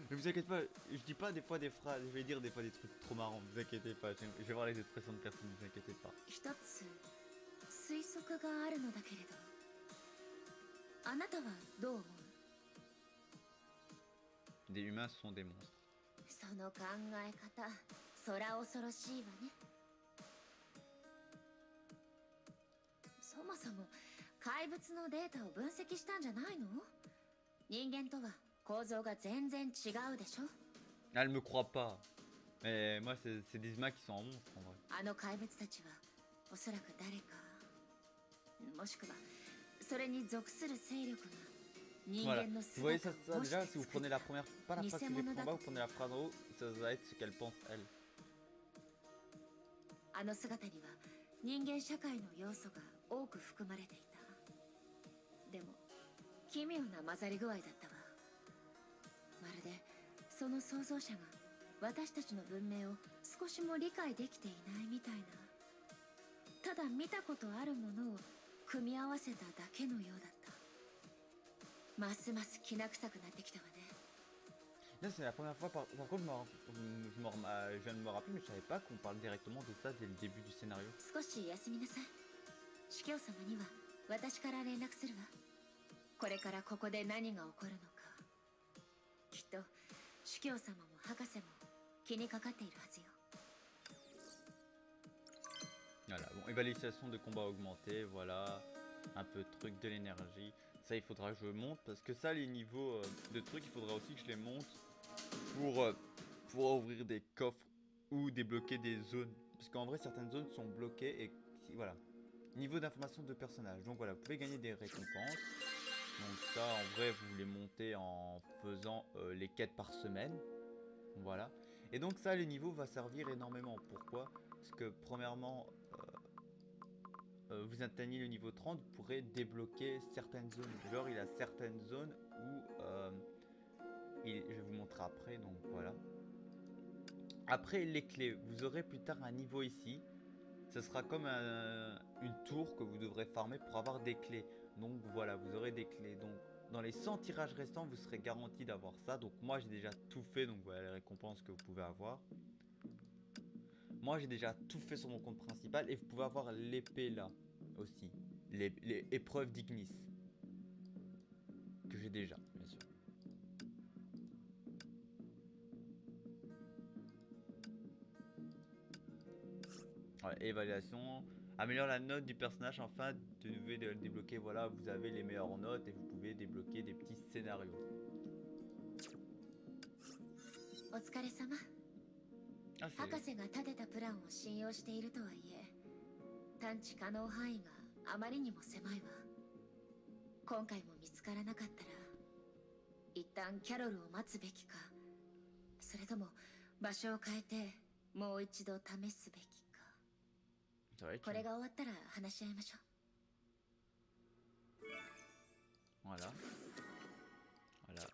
Ne vous inquiétez pas, je dis pas des fois des phrases, je vais dire des fois des trucs trop marrants, vous inquiétez pas, je vais voir les expressions de personnes, ne vous inquiétez pas. 一つ推測があるのだけれど、あなたはどう思う？ Des humains sont des monstres. その考え方、空恐ろしいわね。そもそも怪物のデータを分析したんじゃないの？人間とは構造が全然違うでしょ。 Elle me croit pas. Mais moi, c'est des humains qui sont en monstre en vrai. あの怪物たちはおそらく誰か、もしくはそれに属する勢力が人 Voilà. 間の Vous voyez 姿 ça, を模し déjà, て si vous 作っ prenez た la première, pas la phrase que j'ai pris en bas, vous prenez la phrase en haut, ça va être ce qu'elle pense elle. あの姿には人間社会の要素が多く含まれていた。でも奇妙な混ざり具合だったわ。まるでその創造者が私たちの文明を少しも理解できていないみたいな、ただ見たことあるものを組み合わせただけのようだった。ますますきな臭くなってきたわね。 Là, c'est la première fois, par contre, je viens de me rappeler, mais je savais pas qu'on parle directement de ça dès le début du scénario. 少し休みなさい。司教様には私から連絡するわ。これからここで何が起こるのか、きっと司教様も博士も気にかかっているはずよ。 Voilà, bon, évaluation de combat augmentée, voilà, un peu de truc, de l'énergie. Ça, il faudra que je monte, parce que ça, les niveaux de trucs, il faudra aussi que je les monte pour pouvoir ouvrir des coffres ou débloquer des zones. Parce qu'en vrai, certaines zones sont bloquées et voilà. Niveau d'information de personnage. Donc voilà, vous pouvez gagner des récompenses. Donc ça, en vrai, vous les montez en faisant les quêtes par semaine. Voilà. Et donc ça, les niveaux va servir énormément. Pourquoi? Parce que premièrement, vous atteignez le niveau 30, vous pourrez débloquer certaines zones. Genre, il y a certaines zones où je vais vous montrer après, donc voilà. Après les clés, vous aurez plus tard un niveau ici. Ce sera comme une tour que vous devrez farmer pour avoir des clés. Donc voilà, vous aurez des clés. Donc dans les 100 tirages restants, vous serez garanti d'avoir ça. Donc moi j'ai déjà tout fait, donc voilà les récompenses que vous pouvez avoir. Moi j'ai déjà tout fait sur mon compte principal et vous pouvez avoir l'épée là aussi. Les épreuves d'Ignis. Que j'ai déjà, bien sûr. Voilà, évaluation. Améliore la note du personnage afin de le débloquer. Voilà, vous avez les meilleures notes et vous pouvez débloquer des petits scénarios. お疲れ様。 Ah, 博士が立てたプランを信用しているとはいえ、探知可能範囲があまりにも狭いわ。今回も見つからなかったら、一旦キャロルを待つべきか、それとも場所を変えてもう一度試すべきか。これが終わったら話し合いましょう。 Voilà. Voilà.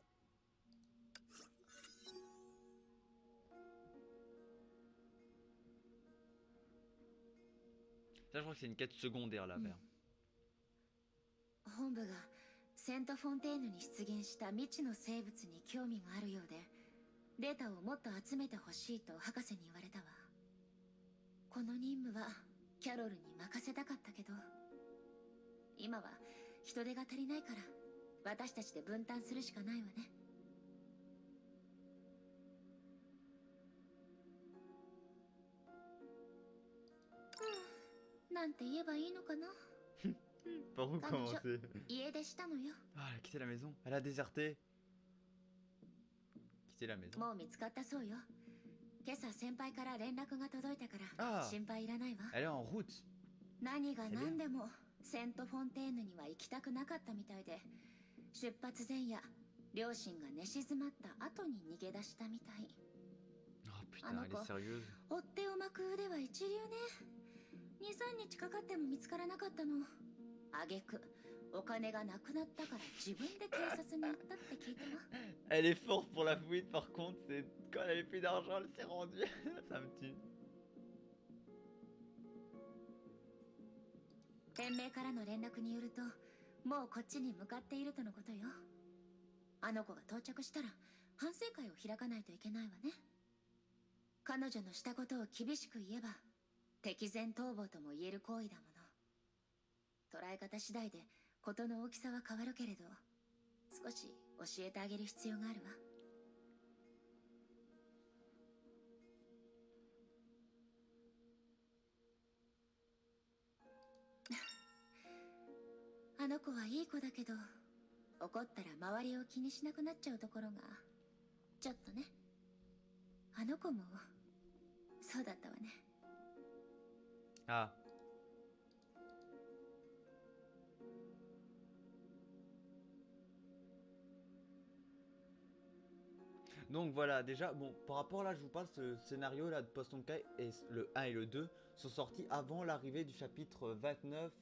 Ça, je crois que c'est une quête secondaire là, vers. 本部がセントフォンテーヌに出現した未知の生物に興味があるようで、データをもっと集めてほしいと博士に言われたわ。この任務はキャロルに任せたかったけど、今は人手が足りないから私たちで分担するしかないわね。なんて言えばいいのかな。 Par où commencer? 家出したのよ。 Ah, elle a quitté la maison. Elle a déserté. Quitté la maison. もう見つかったそうよ。今朝先輩から連絡が届いたから心配いらないわ。 Elle est en route. 何が何でもセントフォンテーヌには行きたくなかったみたいで、出発前夜両親が寝静まった後に逃げ出したみたい。 Oh putain, elle est sérieuse. 追っ手を巻く腕は一流ね。2、3日かかっても見つからなかったの。挙句お金がなくなったから自分で警察に行ったって聞いたわ。 Elle est forte pour la fuite, par contre, c'est quand elle avait plus d'argent, elle s'est rendue. Ça me tue. 店名からの連絡によると、もうこっちに向かっているとのことよ。あの子が到着したら反省会を開かないといけないわね。彼女のしたことを厳しく言えば敵前逃亡とも言える行為だもの。捉え方次第で事の大きさは変わるけれど、少し教えてあげる必要があるわ。ああの子はいい子だけど、怒ったら周りを気にしなくなっちゃうところがちょっとね。あの子もそうだったわね。Ah. Donc voilà, déjà, bon, par rapport là, je vous parle, ce scénario là de Poisson Kai, et le 1 et le 2 sont sortis avant l'arrivée du chapitre 29,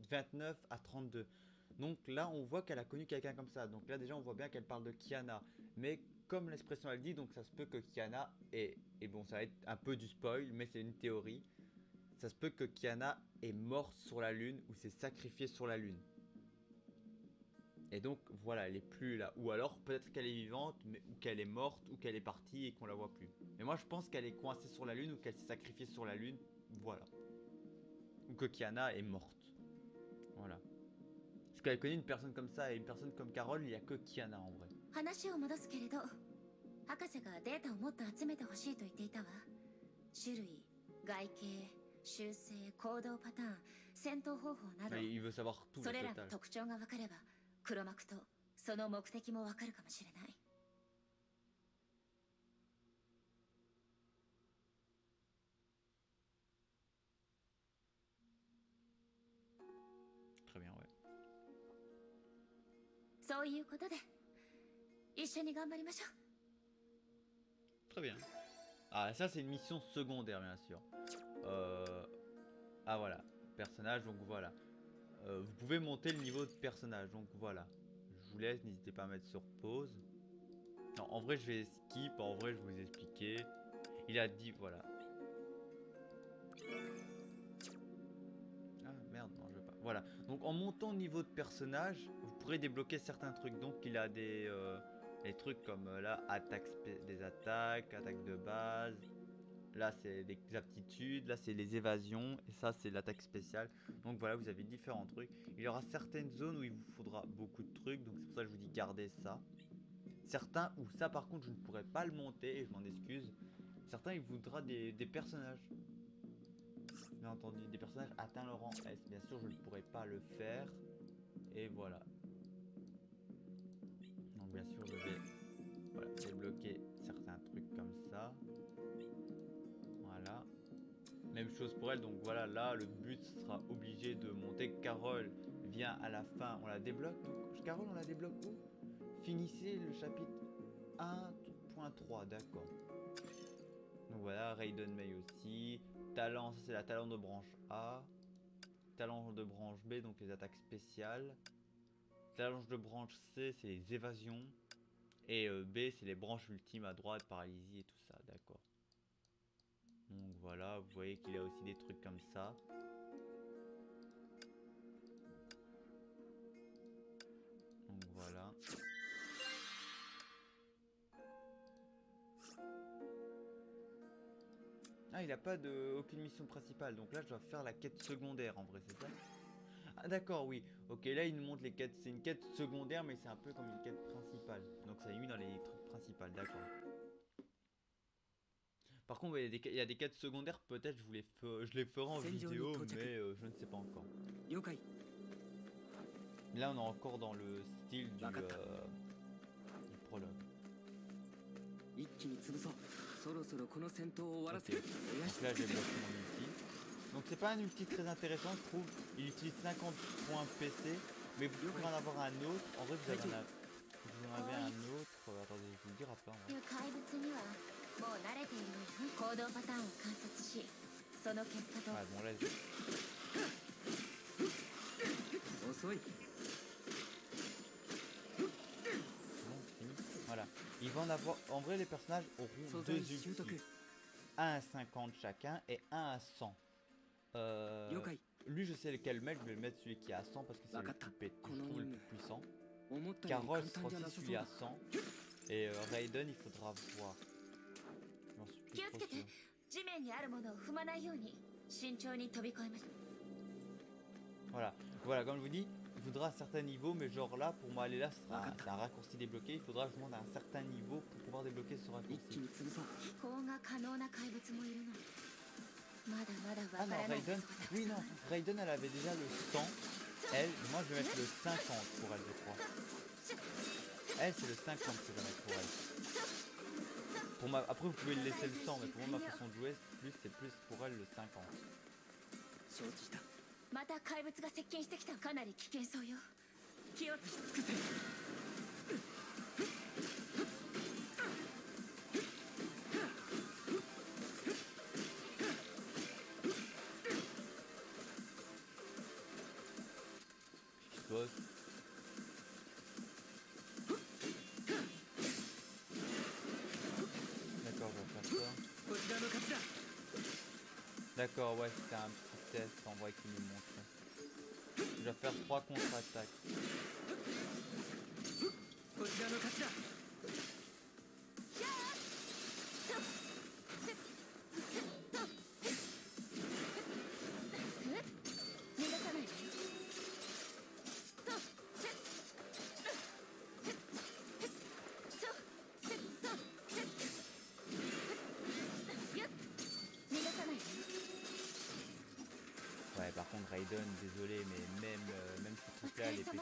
29 à 32. Donc là, on voit qu'elle a connu quelqu'un comme ça. Donc là, déjà, on voit bien qu'elle parle de Kiana. Mais comme l'expression elle dit, donc ça se peut que Kiana est, et bon, ça va être un peu du spoil, mais c'est une théorie. Ça se peut que Kiana est morte sur la lune ou s'est sacrifiée sur la lune. Et donc voilà, elle est plus là. Ou alors peut-être qu'elle est vivante, mais, ou qu'elle est morte, ou qu'elle est partie et qu'on la voit plus. Mais moi je pense qu'elle est coincée sur la lune ou qu'elle s'est sacrifiée sur la lune. Voilà. Ou que Kiana est morte. Voilà. Parce qu'elle connaît une personne comme ça et une personne comme Carole, il n'y a que Kiana en vrai. 話を戻すけれど、博士がデータをもっと集めてほしいと言っていたわ。種類、外形、習性、行動パターン、戦闘方法など、 Il veut savoir tout そ le れらの total. 特徴が分かれば、黒幕とその目的も分かるかもしれない。Très bien, ouais. そういうことで、一緒に頑張りましょう。 Très bien. Ah, ça c'est une mission secondaire bien sûr. Ah voilà, personnage, donc voilà. Vous pouvez monter le niveau de personnage, donc voilà. Je vous laisse, n'hésitez pas à mettre sur pause. Non, en vrai je vais skip, en vrai je vais vous expliquer. Il a dit, voilà. Ah merde, non je veux pas. Voilà, donc en montant le niveau de personnage, vous pourrez débloquer certains trucs. Donc il a des trucs comme là, des attaques, attaques de base. Là c'est des aptitudes, là c'est les évasions, et ça c'est l'attaque spéciale. Donc voilà, vous avez différents trucs. Il y aura certaines zones où il vous faudra beaucoup de trucs, donc c'est pour ça que je vous dis gardez ça. Certains où ça par contre je ne pourrais pas le monter, et je m'en excuse. Certains il vous faudra des personnages. Bien entendu, des personnages atteints le rang S. Bien sûr je ne pourrais pas le faire. Et voilà. Donc bien sûr je vais voilà, débloquer certains trucs comme ça. Voilà. Même chose pour elle, donc voilà, là le but sera obligé de monter. Carole vient à la fin, on la débloque. Donc Carole on la débloque où? Finissez le chapitre 1.3, d'accord. Donc voilà, Raiden May aussi. Talent, ça c'est la talent de branche A. Talent de branche B, donc les attaques spéciales. Talent de branche C, c'est les évasions. Et B, c'est les branches ultimes à droite, paralysie et tout ça, d'accord. Donc voilà, vous voyez qu'il a aussi des trucs comme ça. Donc voilà. Ah, il a pas aucune mission principale, donc là je dois faire la quête secondaire en vrai, c'est ça? Ah d'accord, oui. Ok, là il nous montre les quêtes, c'est une quête secondaire mais c'est un peu comme une quête principale. Donc ça est mis dans les trucs principaux, d'accord. Par contre, ouais, il y a des quêtes secondaires, peut-être je les ferai en vidéo, mais je ne sais pas encore. Là on est encore dans le style du prologue. Okay. Donc là j'ai bloqué mon ulti. Donc c'est pas un ulti très intéressant je trouve. Il utilise 50 points PC. Mais vous pouvez en avoir un autre. En vrai vous en avez un autre. Attendez, je vous le dire après. Ouais, bon là voilà. Ils vont en avoir. En vrai les personnages auront deux ultis. Un à 50 chacun et un à 100. Lui je sais lequel mettre, je vais le mettre celui qui est à 100 parce que c'est le plus je trouve le plus puissant. Carole sera aussi celui à 100. Et Raiden il faudra voir. J'en suis plus trop sûr. Voilà, voilà comme je vous dis, il faudra un certain niveau, mais genre là pour moi aller là c'est un raccourci débloqué, il faudra que je monte à un certain niveau pour pouvoir débloquer ce raccourci. Ah non, Raiden, oui non, Raiden elle avait déjà le 100 Elle, moi je vais mettre le 50 pour elle, je crois. Elle, c'est le 50 que je vais mettre pour elle. Pour ma... Après, vous pouvez le laisser le 100, mais pour moi, ma façon de jouer, c'est plus pour elle le 50. 承知した。また怪物が接近してきた。かなり危険そうよ。気をつけ。尽くせ。Je suppose. D'accord, on va faire ça. こちらの勝ちだ。 D'accord, ouais, c'était un petit test en vrai qui nous montrait. Je vais faire 3 contre-attaques. こちらの勝ちだ。逃がさないわよ。逃がさないわよ。 Ouais, par contre, Raiden, désolé, mais même ce truc-là, elle est pétée.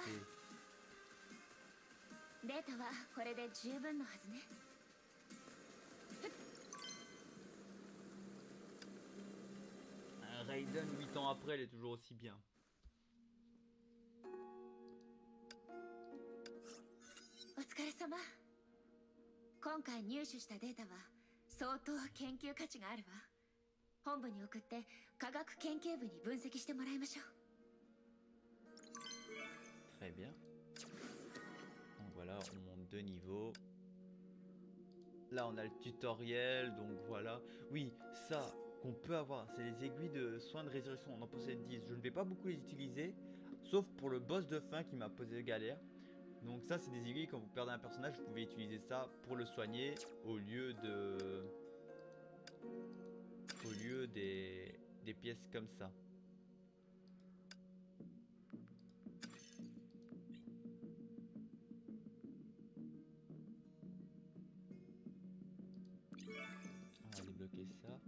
データはこれで十分のはずね。 Raiden, 8 ans après, elle est toujours aussi bien. お疲れ様。今回入手したデータは相当研究価値があるわ。本部に送って科学研究部に分析してもらいましょう。 Très bien. Donc voilà, on monte 2 niveaux. Là, on a le tutoriel, donc voilà. Oui, ça qu'on peut avoir, c'est les aiguilles de soins de résurrection. On en possède 10. Je ne vais pas beaucoup les utiliser, sauf pour le boss de fin qui m'a posé galère. Donc ça, c'est des aiguilles, quand vous perdez un personnage, vous pouvez utiliser ça pour le soigner au lieu des pièces comme ça. On va débloquer ça.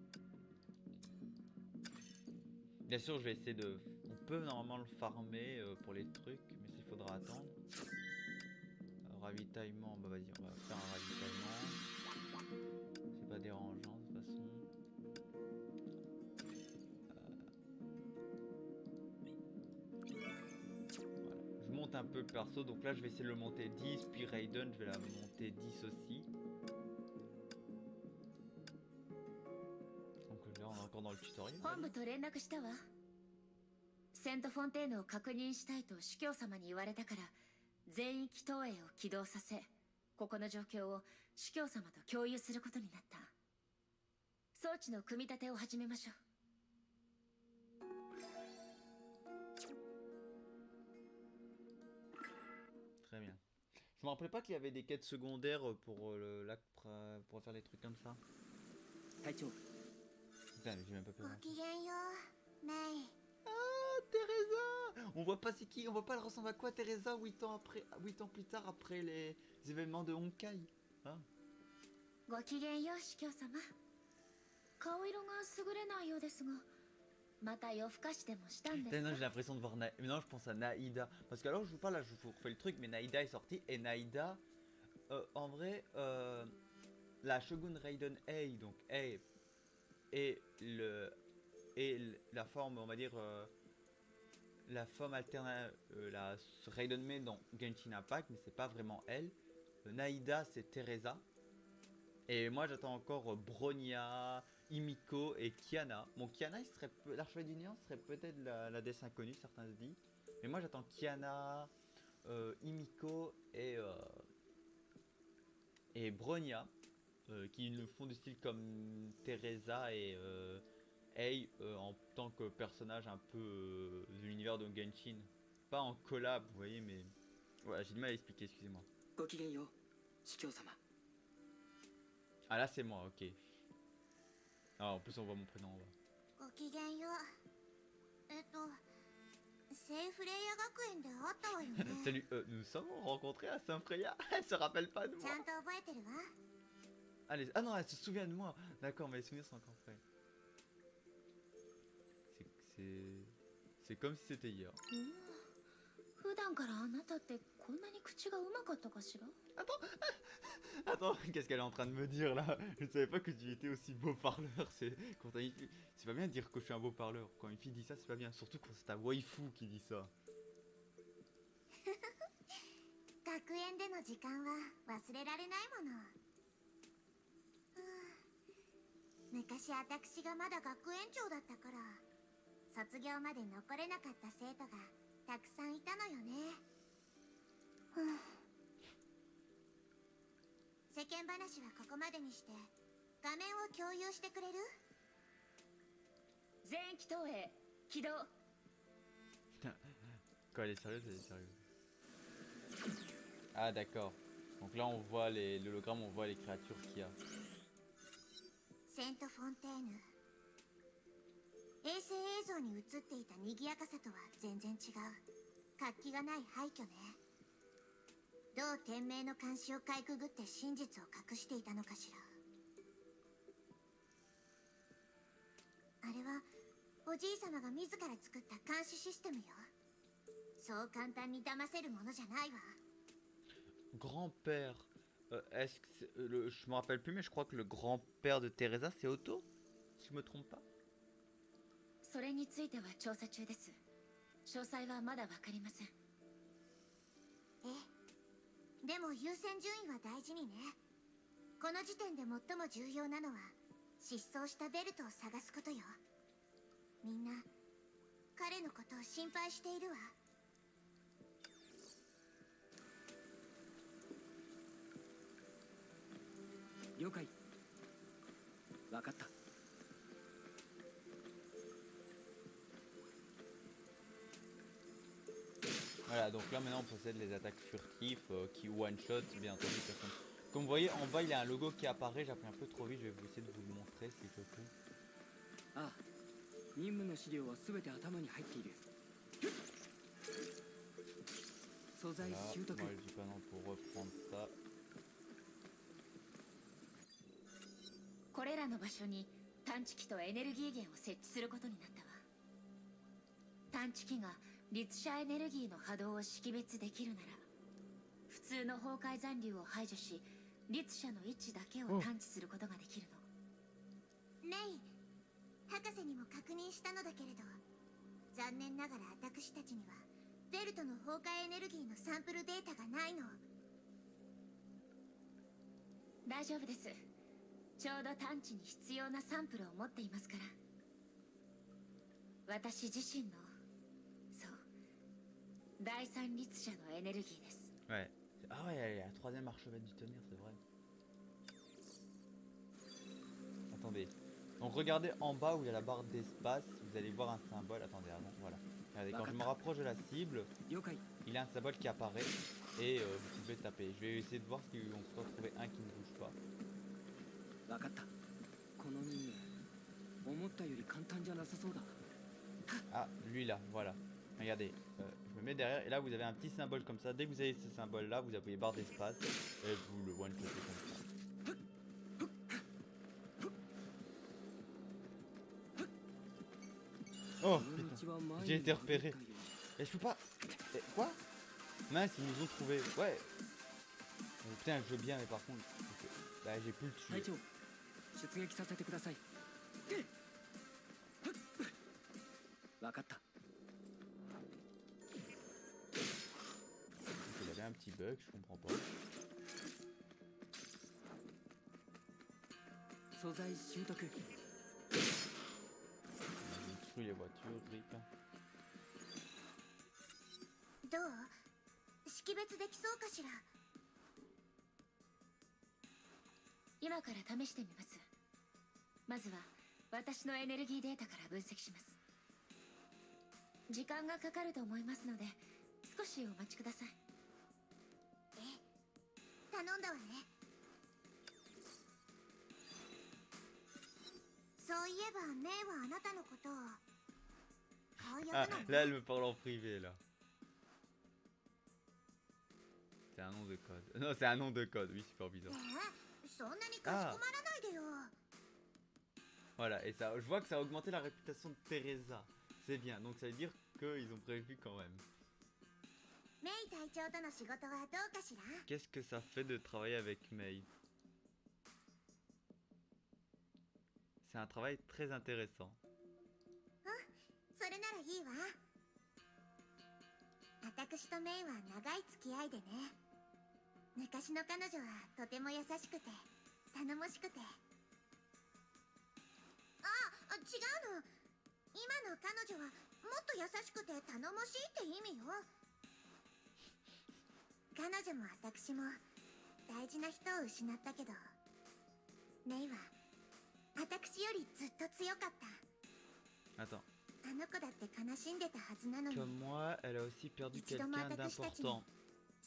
Bien sûr, je vais essayer de... On peut normalement le farmer pour les trucs, mais il faudra attendre. Ravitaillement, bah vas-y, on va faire un ravitaillement. C'est pas dérangeant de toute façon. Voilà. Je monte un peu le perso, donc là je vais essayer de le monter 10, puis Raiden, je vais la monter 10 aussi. Donc là on est encore dans le tutoriel. 本部と連絡したわ。セントフォンテーヌを確認したいと司教様に言われたから、全域投影を起動させ、ここの状況を司教様と共有することになった。装置の組み立てを始めましょう。 Très bien. Je me rappelais pas qu'il y avait des quêtes secondaires pour pour faire des trucs comme ça. 隊長。 Putain, mais j'ai même pas pu voir. きげんよう、メイ。 Ah, Teresa! On voit pas c'est qui, on voit pas elle ressemble à quoi Teresa 8 ans après, 8 ans plus tard après les événements de Honkai. Hein? ごきげんよう、司教様。顔色が優れないようですが、また夜更かしでもしたんです Non, か j'ai l'impression de voir non, je pense à Naïda. Parce que alors je vous parle là, je vous refais le truc, mais Naïda est sortie et Naïda, en vrai, la Shogun Raiden A, donc A, et la forme, on va dire, la forme alternative, la Raiden Mei dans Genshin Impact, mais c'est pas vraiment elle. Naïda, c'est Teresa. Et moi j'attends encore Bronya, Himiko et Kiana. Bon, Kiana, l'archevêque du néant serait peut-être la déesse inconnue, certains se disent. Mais moi j'attends Kiana, Himiko et Bronya, qui nous font du style comme Teresa et Ei en tant que personnage un peu de l'univers de Genshin. Pas en collab, vous voyez, mais... Voilà, j'ai du mal à expliquer, excusez-moi. ごきげんよう、司教様。 Ah là c'est moi, ok. Ah, en plus on voit mon prénom en bas. ごきげんよう。聖フレイヤ学園で会ったわよね。 Salut, nous nous sommes rencontrés à Saint-Freya. Elle se rappelle pas de ち moi. ゃんと覚えてるわ。 Allez, ah non, elle se souvient de moi. D'accord, mais les souvenirs sont encore frais. C'est comme si c'était hier. 普段からあなたってこんなに口がうまかったかしら？ Attends, qu'est-ce qu'elle est en train de me dire là? Je savais pas que tu étais aussi beau parleur. C'est pas bien de dire que je suis un beau parleur. Quand une fille dit ça, c'est pas bien. Surtout quand c'est ta waifu qui dit ça. 学園での時間は忘れられないもの。昔私がまだ学園長だったから卒業まで残れなかった生徒がたくさんいたのよね。世間話はここまでにして画面を共有してくれる？全域投影起動。 Quand elle est sérieuse, elle est sérieuse. Ah d'accord. Donc là on voit l'hologramme, on voit les créatures qu'il y a. セント・フォンテーヌ。衛星映像に映っていた賑やかさとは全然違う活気がない廃墟ね。どう天命の監視をかいくぐって真実を隠していたのかしら。あれはおじいさまが自ら作った監視システムよ。そう簡単に騙せるものじゃないわ。 Grand-père. Est-ce que je me rappelle plus, mais je crois que le grand-père de Teresa, c'est Otto, si je me trompe pas. それについては調査中です。詳細はまだわかりません。でも優先順位は大事にね。この時点で最も重要なのは失踪したベルトを探すことよ。みんな彼のことを心配しているわ。了解。わかった。 Voilà, donc là maintenant on possède les attaques furtives qui one-shot bien entendu personne. Comme vous voyez en bas il y a un logo qui apparaît, j'ai appris un peu trop vite, je vais essayer de vous le montrer s'il te plaît. ああ、任務の資料は全て頭に入っている。素材 Voilà, 習得。 moi je dis pas non pour reprendre ça. これらの場所に探知機とエネルギー源を設置することになったわ。探知機が律者エネルギーの波動を識別できるなら普通の崩壊残留を排除し律者の位置だけを探知することができるの。メイ、博士にも確認したのだけれど残念ながら私たちにはベルトの崩壊エネルギーのサンプルデータがないの。大丈夫です。ちょうど探知に必要なサンプルを持っていますから。私自身のそう第三律者のエネルギーです。 Ouais. Ah ouais, il y a la troisième archevêque du tonnerre, c'est vrai. Attendez. Donc regardez en bas où il y a la barre d'espace, vous allez voir un symbole. Attendez, avant, voilà. Regardez, quand je me rapproche de la cible, 了解。 il y a un symbole qui apparaît et vous pouvez taper. Je vais essayer de voir si on peut trouver un qui ne bouge pas. わかった。この任務思ったより簡単じゃなさそうだ。 Ah, lui là, voilà. Regardez, je me mets derrière et là vous avez un petit symbole comme ça. Dès que vous avez ce symbole là, vous appuyez barre d'espace et vous le one-shotez comme ça. Oh putain, j'ai été repéré. Et je peux pas. Et, quoi? Mince, ils nous ont trouvé. Ouais. Putain, je veux bien, mais par contre, bah, j'ai pu le 隊 tuer. 長、出撃させてください。わかった。 Il avait un petit bug, je comprends pas. 素材習得。 On a détruit les voitures, Rick. どう？識別できそうかしら。今から試してみます。まずは私のエネルギーデータから分析します。時間がかかると思いますので少しお待ちください。頼んだわね。そういえばメイはあなたのことをこう呼ぶの Ah, ね。 là elle me parle en privé là. C'est un nom de code. Non, c'est un nom de code, oui, super bizarre. そんなにかしこまらないでよ。 Voilà, et ça, je vois que ça a augmenté la réputation de Teresa. C'est bien, donc ça veut dire qu'ils ont prévu quand même. メイ隊長との仕事はどうかしら？ Qu'est-ce que ça fait de travailler avec Mei? C'est un travail très intéressant. それならいいわ。私とメイは長い付き合いでね。昔の彼女はとても優しくて頼もしくて。違うの。今の彼女はもっと優しくて頼もしいって意味よ。彼女も私も大事な人を失ったけど、メイは私よりずっと強かった。 Attends. あの子だって悲しんでたはずなのに、 Comme moi, elle a aussi perdu 一度も quelqu'un 私たちに d'important.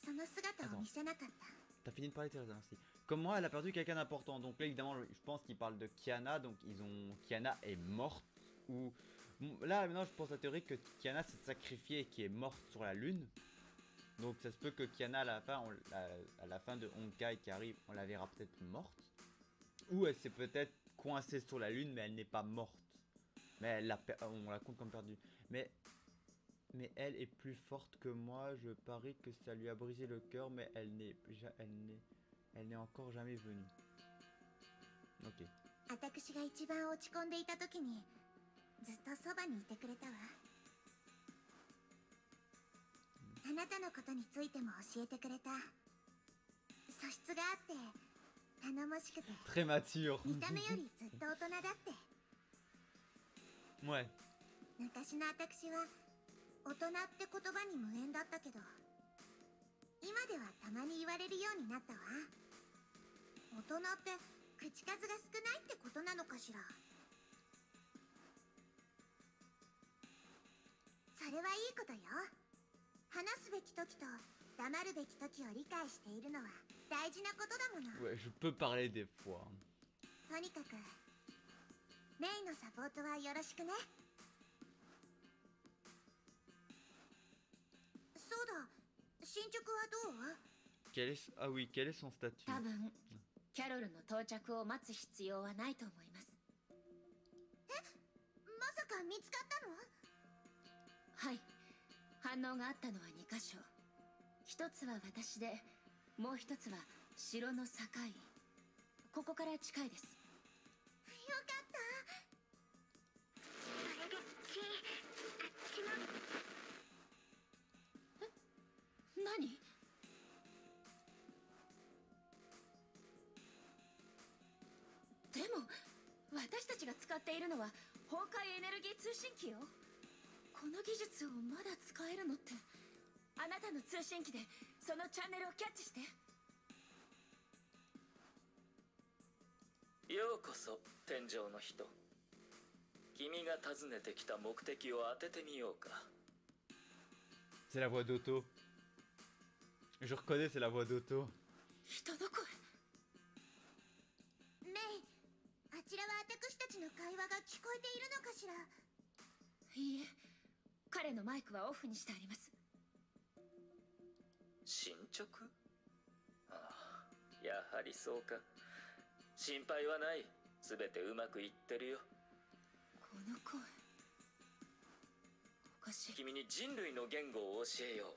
その姿を見せなかった。 T'as fini de parler, Teresa, merci. Comme moi, elle a perdu quelqu'un d'important. Donc là, évidemment, je pense qu'ils parlent de Kiana. Donc Kiana est morte. Ou là, maintenant, je pense à la théorie que Kiana s'est sacrifiée et qui est morte sur la lune. Donc ça se peut que Kiana, à la fin, à la fin de Honkai qui arrive, on la verra peut-être morte. Ou elle s'est peut-être coincée sur la lune, mais elle n'est pas morte. Mais on la compte comme perdue. Mais elle est plus forte que moi. Je parie que ça lui a brisé le cœur, mais elle n'est encore jamais venue. Ok. 私が一番落ち込んでいた時にずっとそばにいてくれたわ。あなたのことについても教えてくれた。素質があって頼もしくて Très mature. 見た目よりずっと大人だって。 Ouais. 昔の私は大人って言葉に無縁だったけど、今ではたまに言われるようになったわ。大人って口数が少ないってことなのかしら。それはいいことよ。話すべき時と黙るべき時を理解しているのは大事なことだもの。 Ouais, je peux parler des fois. とにかくメイのサポートはよろしくね。そうだ、進捗はどう？ Ah oui, quel est son statut? 多分キャロルの到着を待つ必要はないと思います。まさか見つかったの？はい、反応があったのは2箇所。一つは私で、もう一つは城の境。ここから近いです。よかった。それであっちの何？でも私たちが使っているのは崩壊エネルギー通信機よ。この技術をまだ使えるのって、あなたの通信機でそのチャンネルをキャッチして。ようこそ天上の人。君が訪ねてきた目的を当ててみようか。 C'est la voix d'Otto. Je reconnais, c'est la voix d'Otto. 人の声。メイ、あちらは私たちの会話が聞こえているのかしら。いいえ、彼のマイクはオフにしてあります。進捗？ああ、やはりそうか。心配はない。すべてうまくいってるよ。この声、おかしい。君に人類の言語を教えよう。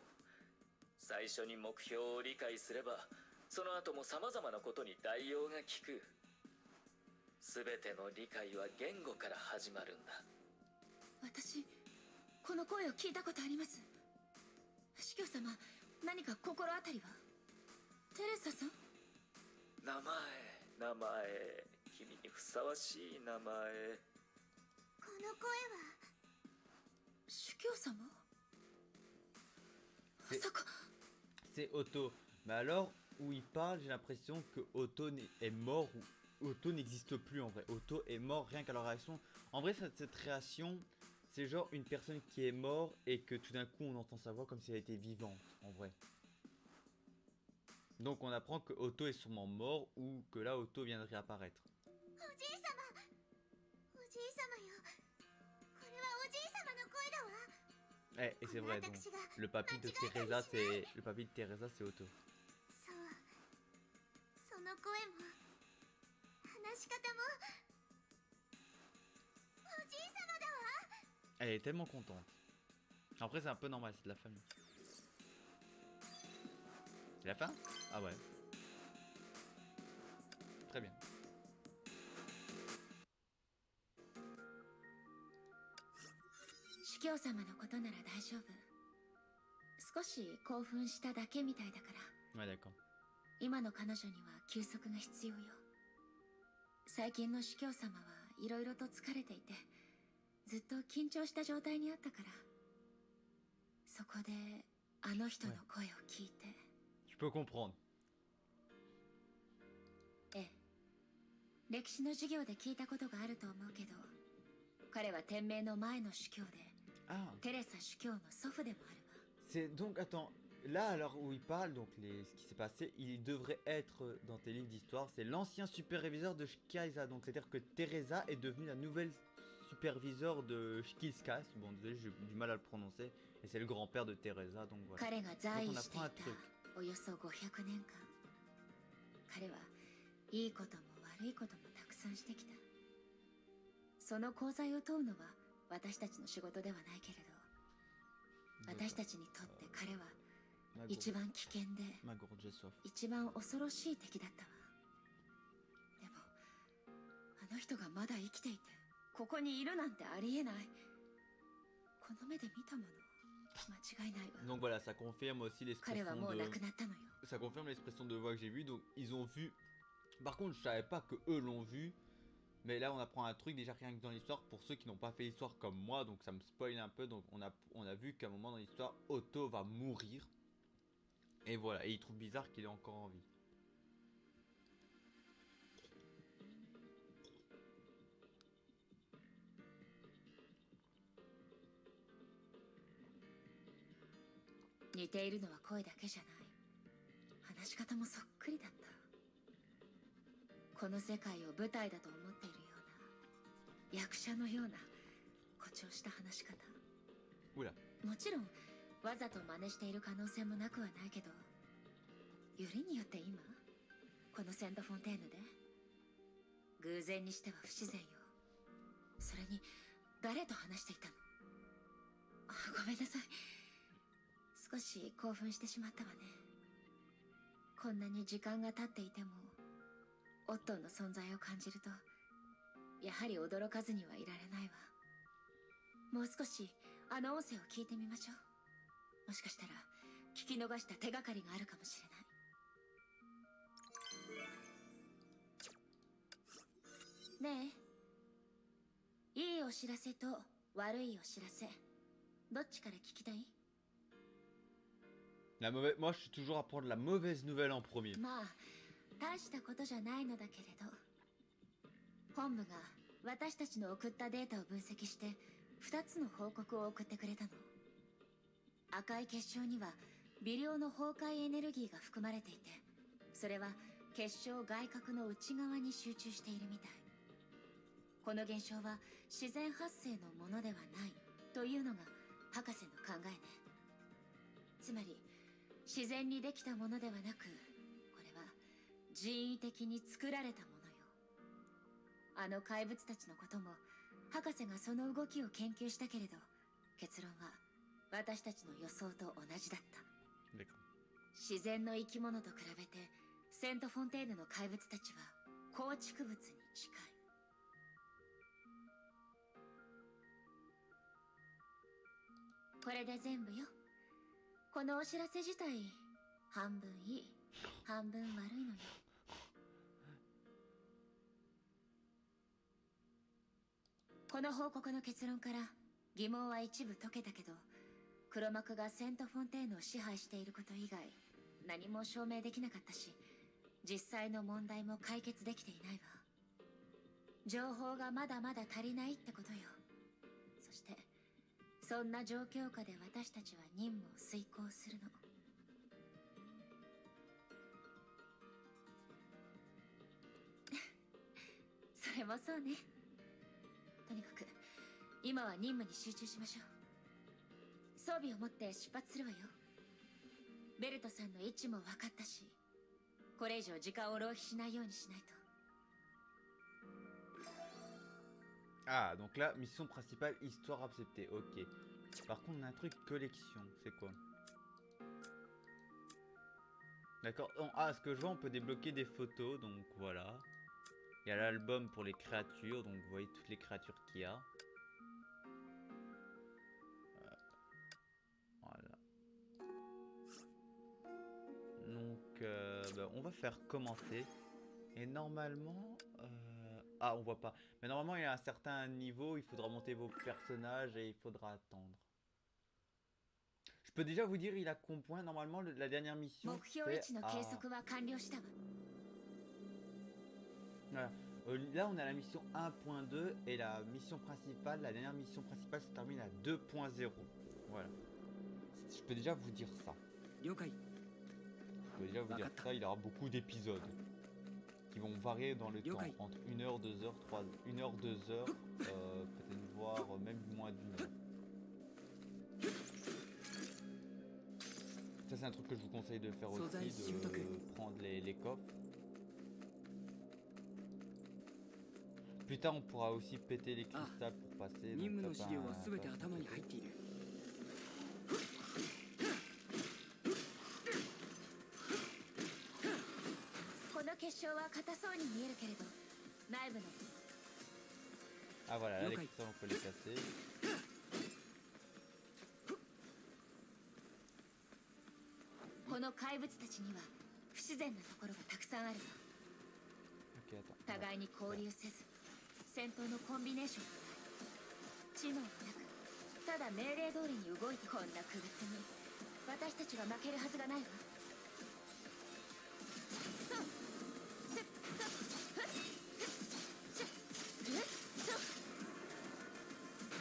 最初に目標を理解すれば、その後も様々なことに代用が効く。すべての理解は言語から始まるんだ。私、この声を聞いたことあります。司教様、何か心当たりは？テレサさん？名前、君にふさわしい名前。この声は司教様？まさか。 C'est Otto. Mais alors, où il parle, j'ai l'impression que Otto est mort ou Otto n'existe plus en vrai. Otto est mort rien qu'à leur réaction. En vrai, cette création, c'est genre une personne qui est morte et que tout d'un coup on entend sa voix comme si elle était vivante en vrai. Donc on apprend que Otto est sûrement mort ou que là Otto vient de réapparaître. Eh, et c'est vrai, donc le papy de Teresa, c'est Otto. そう、その声も話し方もおじい様だわ。 Elle est tellement contente. Après c'est un peu normal, c'est de la famille. C'est la fin? Ah ouais. Très bien. 司教様のことなら大丈夫。少し興奮しただけみたいだから、 Ouais, d'accord. 今の彼女には休息が必要よ。最近の司教様はいろいろと疲れていて、ずっと緊張した状態にあったから、そこであの人の声を聞いて。 Je peux comprendre. ええ、歴史の授業で聞いたことがあると思うけど、彼は天命の前の主教で、 Ah, テレサ主教の祖父でもあるわ。 c'est donc, attends, là, alors où il parle, donc ce qui s'est passé, il devrait être dans tes livres d'histoire, c'est l'ancien superviseur de Shkaisa. Donc, c'est-à-dire que Teresa est devenue la nouvelle superviseur de Shkilskas. Bon, désolé, j'ai du mal à le prononcer. Et c'est le grand-père de Teresa, donc voilà. 彼が在位 Donc, on してい apprend un た truc. およそ500年間、彼はいいことも悪いこともたくさんしてきた。その功罪を問うのは私たちの仕事ではないけれど、私たちにとって彼は Ma 一番危険で Ma gourde, j'ai soif. 一番恐ろしい敵だったわ。でもあの人がまだ生きていてここにいるなんてありえない。この目で見たもの、間違いないわ。 Donc voilà, ça confirme aussi 彼は l'expression もう亡 de... くなったのよ。 Ça confirme l'expression de voix que j'ai vue. Donc ils ont vu... Par contre, je savais pas que eux l'ont vu. Mais là, on apprend un truc déjà rien que dans l'histoire pour ceux qui n'ont pas fait l'histoire comme moi. Donc ça me spoil un peu. Donc on a vu qu'à un moment dans l'histoire, Otto va mourir. Et voilà. Et il trouve bizarre qu'il est encore en vie. 似ているのは声だけじゃない。話し方もそっくりだった。この世界を舞台だと思っているような、役者のような誇張した話し方。 Oula. もちろんわざと真似している可能性もなくはないけど、よりによって今このセントフォンテーヌで偶然にしては不自然よ。それに誰と話していたの？あ、ごめんなさい。少し興奮してしまったわね。こんなに時間が経っていてもオットーの存在を感じると、やはり驚かずにはいられないわ。もう少しあの音声を聞いてみましょう。もしかしたら聞き逃した手がかりがあるかもしれない。ねえ、いいお知らせと悪いお知らせ、どっちから聞きたい？ La mauvaise... Moi, je suis toujours à prendre la mauvaise nouvelle en premier. まあ大したことじゃないのだけれど、本部が私たちの送ったデータを分析して2つの報告を送ってくれたの。赤い結晶には微量の崩壊エネルギーが含まれていて、それは結晶外核の内側に集中しているみたい。この現象は自然発生のものではないというのが博士の考えね。つまり自然にできたものではなく、これは人為的に作られたものよ。あの怪物たちのことも博士がその動きを研究したけれど、結論は私たちの予想と同じだった。 D'accord. 自然の生き物と比べてセントフォンテーヌの怪物たちは構築物に近い。これで全部よ。このお知らせ自体、半分いい、半分悪いのよ。この報告の結論から疑問は一部解けたけど、黒幕がセントフォンテーヌを支配していること以外何も証明できなかったし、実際の問題も解決できていないわ。情報がまだまだ足りないってことよ。そしてそんな状況下で私たちは任務を遂行するの。それもそうね。とにかく今は任務に集中しましょう。装備を持って出発するわよ。ベルトさんの位置も分かったし、これ以上時間を浪費しないようにしないと。 Ah, donc là, mission principale, histoire acceptée. Ok. Par contre, on a un truc collection. C'est quoi? D'accord. Ah, ce que je vois, on peut débloquer des photos, donc voilà. Il y a l'album pour les créatures, donc vous voyez toutes les créatures qu'il y a. Voilà. Donc, bah, on va faire commencer. Et normalement... Ah, on voit pas. Mais normalement, il y a un certain niveau, il faudra monter vos personnages et il faudra attendre. Je peux déjà vous dire, il a combien normalement la dernière mission 目標位置の計 à... 測は完了したわ。 Voilà. Là, on a la mission 1.2 et la mission principale, la dernière mission principale se termine à 2.0. Voilà. Je peux déjà vous dire ça. 了解。 Je peux déjà vous dire ça, il y aura beaucoup d'épisodes qui vont varier dans le temps, Yokai. entre 1 heure, 2 heures, 3 1 heure, 2 heures, peut-être voire même moins d'1 heure. Ça c'est un truc que je vous conseille de faire aussi, de prendre les coffres. Plus tard on pourra aussi péter les cristals pour passer. 任務の Donc, 資料は全て頭に入っている。 この結晶は硬そうに見えるけれど、内部の Ah voilà, là les Yokai. cristals on peut les casser. この怪物たちには不自然なところがたくさんあるわ。 Ok, attends. 互いに交流せず、戦闘のコンビネーションがない。知能もなく、ただ命令通りに動いてこんな苦別に私たちが負けるはずがないわ。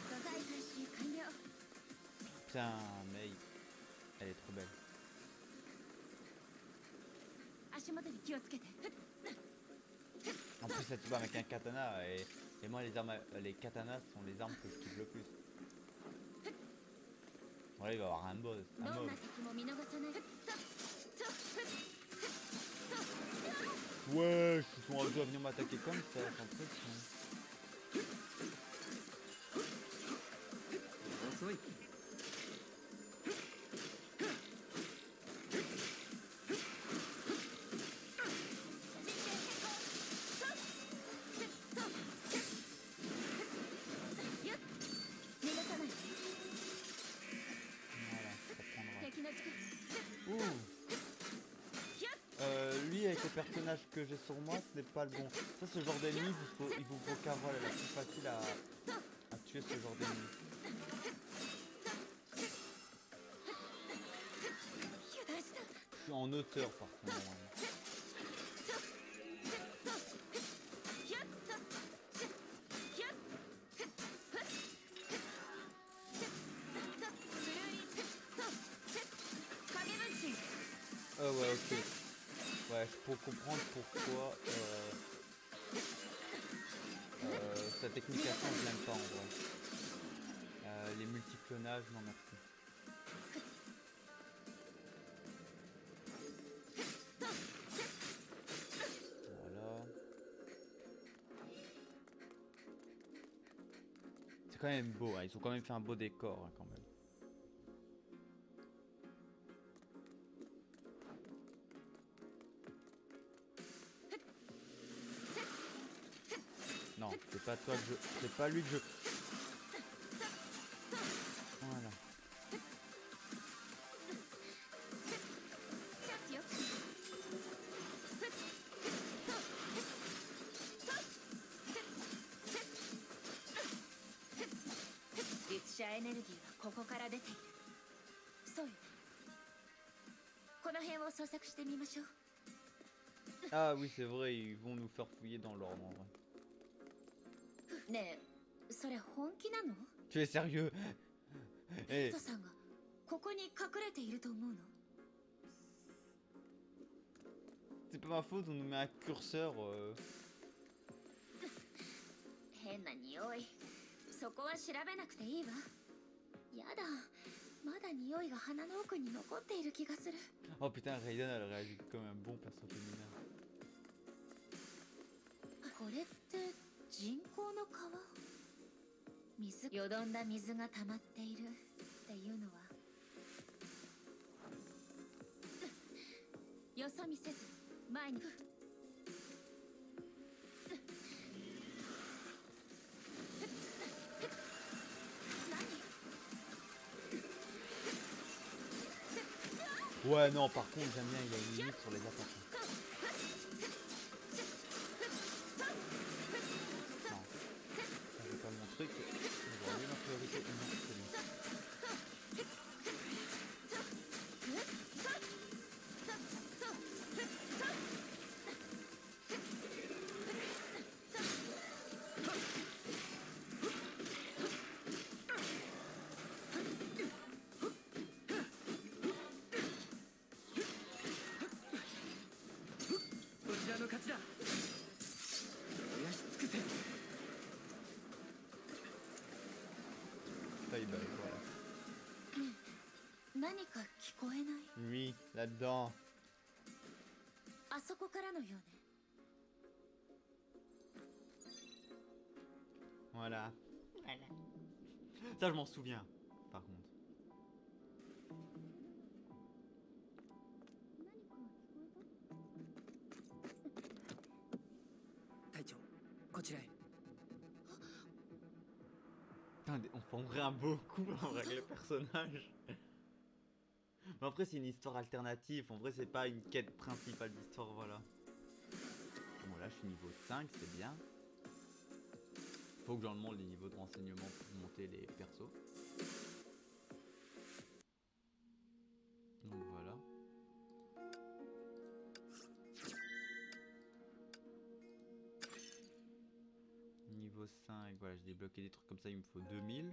素材回収完了。 Putain, mais elle est trop belle. 足元に気をつけて。 En plus, elle se bat avec un katana et moi, les katanas sont les armes que je kiffe le plus. Voilà, il va y avoir un boss. ど Un ん mob. な敵も見逃さない。 Ouais, ils sont à venir m'attaquer comme ça, sans pression. 遅い。 逃がさない。 Voilà, ça prendra. 敵の近く。 Ouh. Lui, avec les personnages que j'ai sur moi, ce n'est pas le bon. Ça, ce genre d'ennemi, il vous faut qu'avoir la plus facile à tuer ce genre d'ennemi. 油断した。 Je suis en hauteur, par contre. Normalement. 影分身。 Ouais, ok. Ouais, je peux comprendre pourquoi sa technication, je l'aime pas en vrai. Les multiclonages, non merci. Voilà. C'est quand même beau, hein. Ils ont quand même fait un beau décor hein, quand même. Non, c'est pas toi que je... C'est pas lui que je... Voilà. チャンスよ。律者エネルギーはここから出ている。そうよ。この辺を捜索してみましょう。 Ah oui, c'est vrai, ils vont nous faire fouiller dans l'ordre en vrai. ねえ、それ本気なの？ Tu es sérieux? ヘ Eh, トさんがここに隠れていると思うの？ c'est pas ma faute, on nous met un curseur. 変な匂い。そこは調べなくていいわ。やだ、まだ匂いが鼻の奥に残っている気がする。 Oh putain, Raiden, elle réagit comme un bon perso féminin. これって人工の川？水、よどんだ水が溜まっているっていうのは。よそ見せず前に。Ouais, non, par contre, j'aime bien, il y a une limite sur les attaques. Non, ça c'est pas mon truc. Aujourd'hui, ma priorité, non, c'est lui. Bye bye, voilà. 何か聞こえない？ Lui, là-dedans. あそこからのようね。 Voilà. Ça, je m'en souviens, par contre. 隊長、こちらへ。 Putain, on prendrait un beau coup en vrai, les personnages. Mais après, c'est une histoire alternative. En vrai, c'est pas une quête principale d'histoire, voilà. Bon, là, je suis niveau 5, c'est bien. Faut que j'en demande les niveaux de renseignement pour monter les persos. Donc voilà. Niveau 5, voilà, j'ai débloqué des trucs comme ça, il me faut 2000.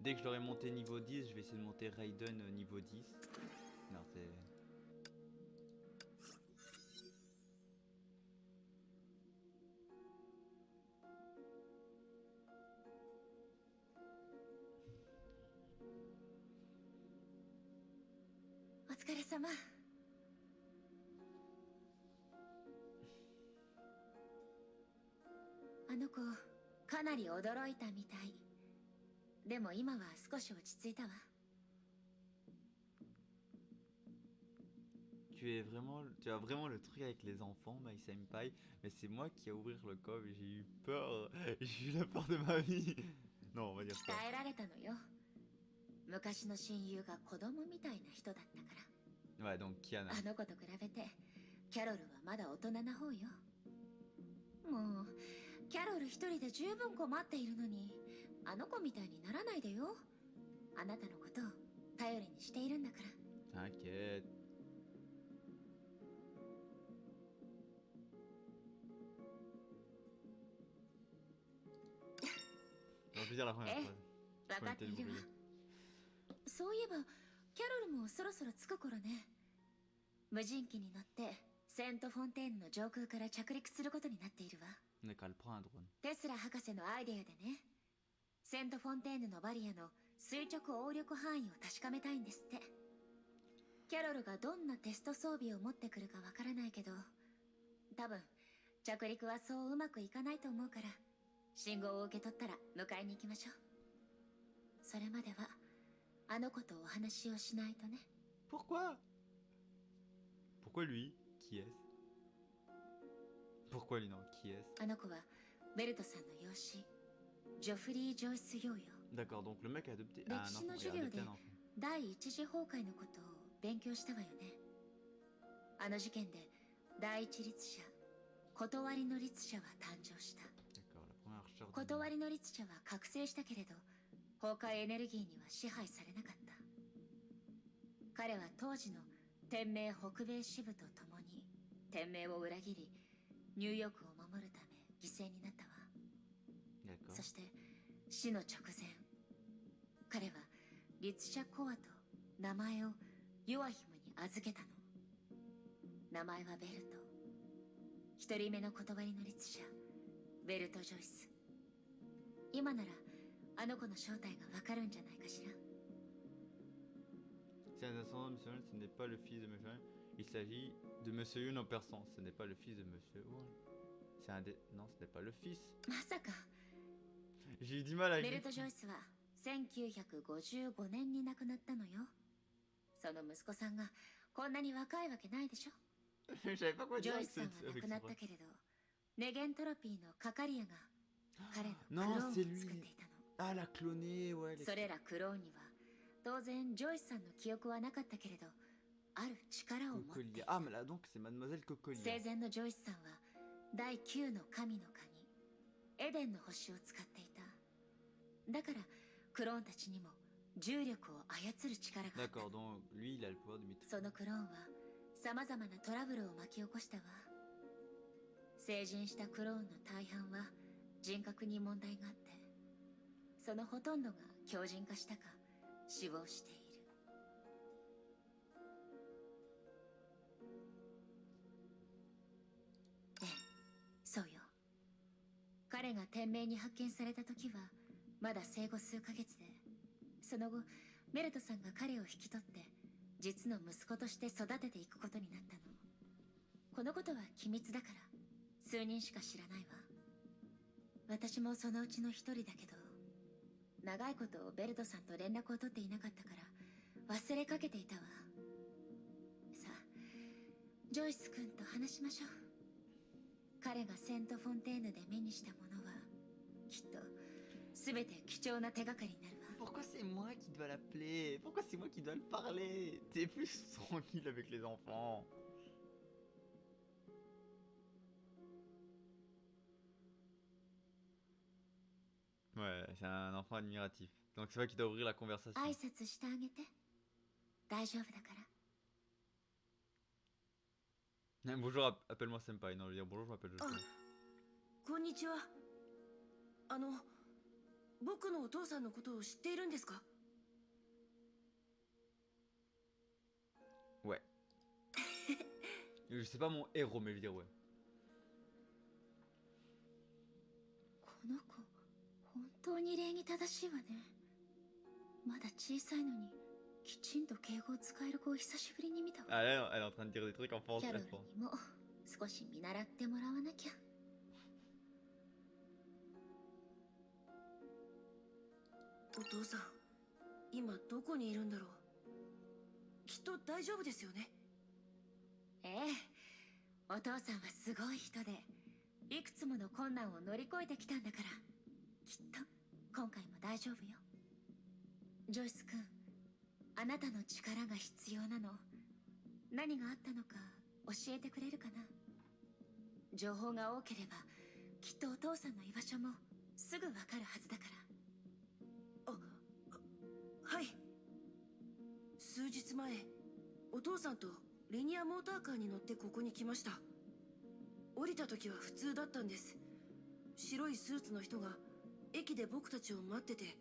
Dès que je l'aurai monté niveau 10, je vais essayer de monter Raiden niveau 10. Non, c'est...お疲れ様。あの子かなり驚いたみたい。でも今は少し落ち着いたわ。 Tu as vraiment le truc avec les enfants, My Senpai, mais c'est moi qui ai ouvert le coffre et j'ai eu peur. J'ai eu la peur de ma vie. Non, on va dire ça. 鍛えられたのよ。昔の親友が子供みたいな人だったか Ouais, donc Kiana. ら。あの子と比べてキャロルはまだ大人な方よ。もうキャロル一人で十分困っているのに、あの子みたいにならないでよ。あなたのことを頼りにしているんだから。 T'inquiète. On peut dire la première phrase. 分かっているわ。そういえばキャロルもそろそろ着く頃ね。無人機に乗ってセント・フォンテーヌの上空から着陸することになっているわ。 On est qu'à le prendre un drone. テスラ博士のアイデアでね。セント・フォンテーヌのバリアの垂直応力範囲を確かめたいんですって。キャロルがどんなテスト装備を持ってくるかわからないけど、多分着陸はそううまくいかないと思うから、信号を受け取ったら迎えに行きましょう。それまではあの子とお話をしないとね。 Pourquoi? Pourquoi lui? Qui est-ce? Pourquoi lui non? Qui est-ce? あの子はベルトさんの養子、ジョフリー・ジョイス・ヨーよ。 D'accord, donc le mec a adopté 歴 un 史 enfant. の Il a 授業 adopté で un enfant. 第一次崩壊のことを勉強したわよね。あの事件で第一律者、断りの律者は誕生した。 D'accord, la première recherche. 断りの律者は覚醒したけれど、崩壊エネルギーには支配されなかった。彼は当時の天命北米支部と共に天命を裏切り、ニューヨークを守るため犠牲になったわ。 D'accord. そして死の直前、彼は律者コアと名前をヨアヒムに預けたの。名前はベルト。一人目の断りの律者、ベルト・ジョイス。今ならあの子の正体がわかるんじゃないかしら。 C'est un ascendant de Monsieur Yun, ce n'est pas le fils de Monsieur Yun. Il s'agit de Monsieur Yun en persan. Ce n'est pas le fils de Monsieur Yun. C'est un des... Non, ce n'est pas le fils. まさか。 J'ai eu du mal à ベル lui. ト・ジョイスは1955年に亡くなったのよ。その息子さんがこんなに若いわけないでしょ。Je savais pas quoi ジ dire ョイ avec スさんは ce 亡 avec く ce なったけれど、ネゲントロピーのカカリアが彼のクロ Non, ーンを c'est 作 lui. っていたの。 Ah, la clonée, ouais. それらクローンには当然ジョイスさんの記憶はなかったけれど、ある力を持ってい Cocolia. た。 Ah, mais là, donc, c'est Mademoiselle Cocolia. 生前のジョイスさんは第9の神の鍵エデンの星を使っていた。だからクローンたちにも重力を操る力があった。 D'accord, donc lui, il a le pouvoir de maîtriser. そのクローンはさまざまなトラブルを巻き起こしたわ。成人したクローンの大半は人格に問題があって、そのほとんどが強靭化したか死亡している。ええ、そうよ。彼が天命に発見された時はまだ生後数ヶ月で、その後メルトさんが彼を引き取って実の息子として育てていくことになったの。このことは機密だから数人しか知らないわ。私もそのうちの一人だけど、長いことベルトさんと連絡を取っていなかったから忘れかけていたわ。さあ、ジョイス君と話しましょう。彼がセント・フォンテーヌで目にしたものはきっと全て貴重な手がかりになるわ。 Pourquoi c'est moi qui dois l'appeler? Pourquoi c'est moi qui dois le parler? T'es plus tranquille avec les enfants. Ouais, c'est un enfant admiratif. Donc c'est vrai qu'il doit ouvrir la conversation. 挨拶してあげて。大丈夫だから。 Bonjour, appelle-moi Senpai. Non, je veux dire bonjour, je m'appelle Joshua. こんにちは。僕のお父さんのことを知っているんですか？ Ouais. Je sais pas mon héros, mais je veux dire ouais. この子本当に礼儀正しいわね。まだ小さいのにきちんと敬語を使える子を久しぶりに見たわ。 Ah là, elle est en train de dire des trucs en キ français. ャロ je ル pense. にも少し見習ってもらわなきゃ。お父さん、今どこにいるんだろう。きっと大丈夫ですよね。ええ、お父さんはすごい人でいくつもの困難を乗り越えてきたんだから、きっと今回も大丈夫よ。ジョイス君、あなたの力が必要なの。何があったのか教えてくれるかな。情報が多ければきっとお父さんの居場所もすぐわかるはずだから。はい。数日前、お父さんとリニアモーターカーに乗ってここに来ました。降りた時は普通だったんです。白いスーツの人が駅で僕たちを待ってて、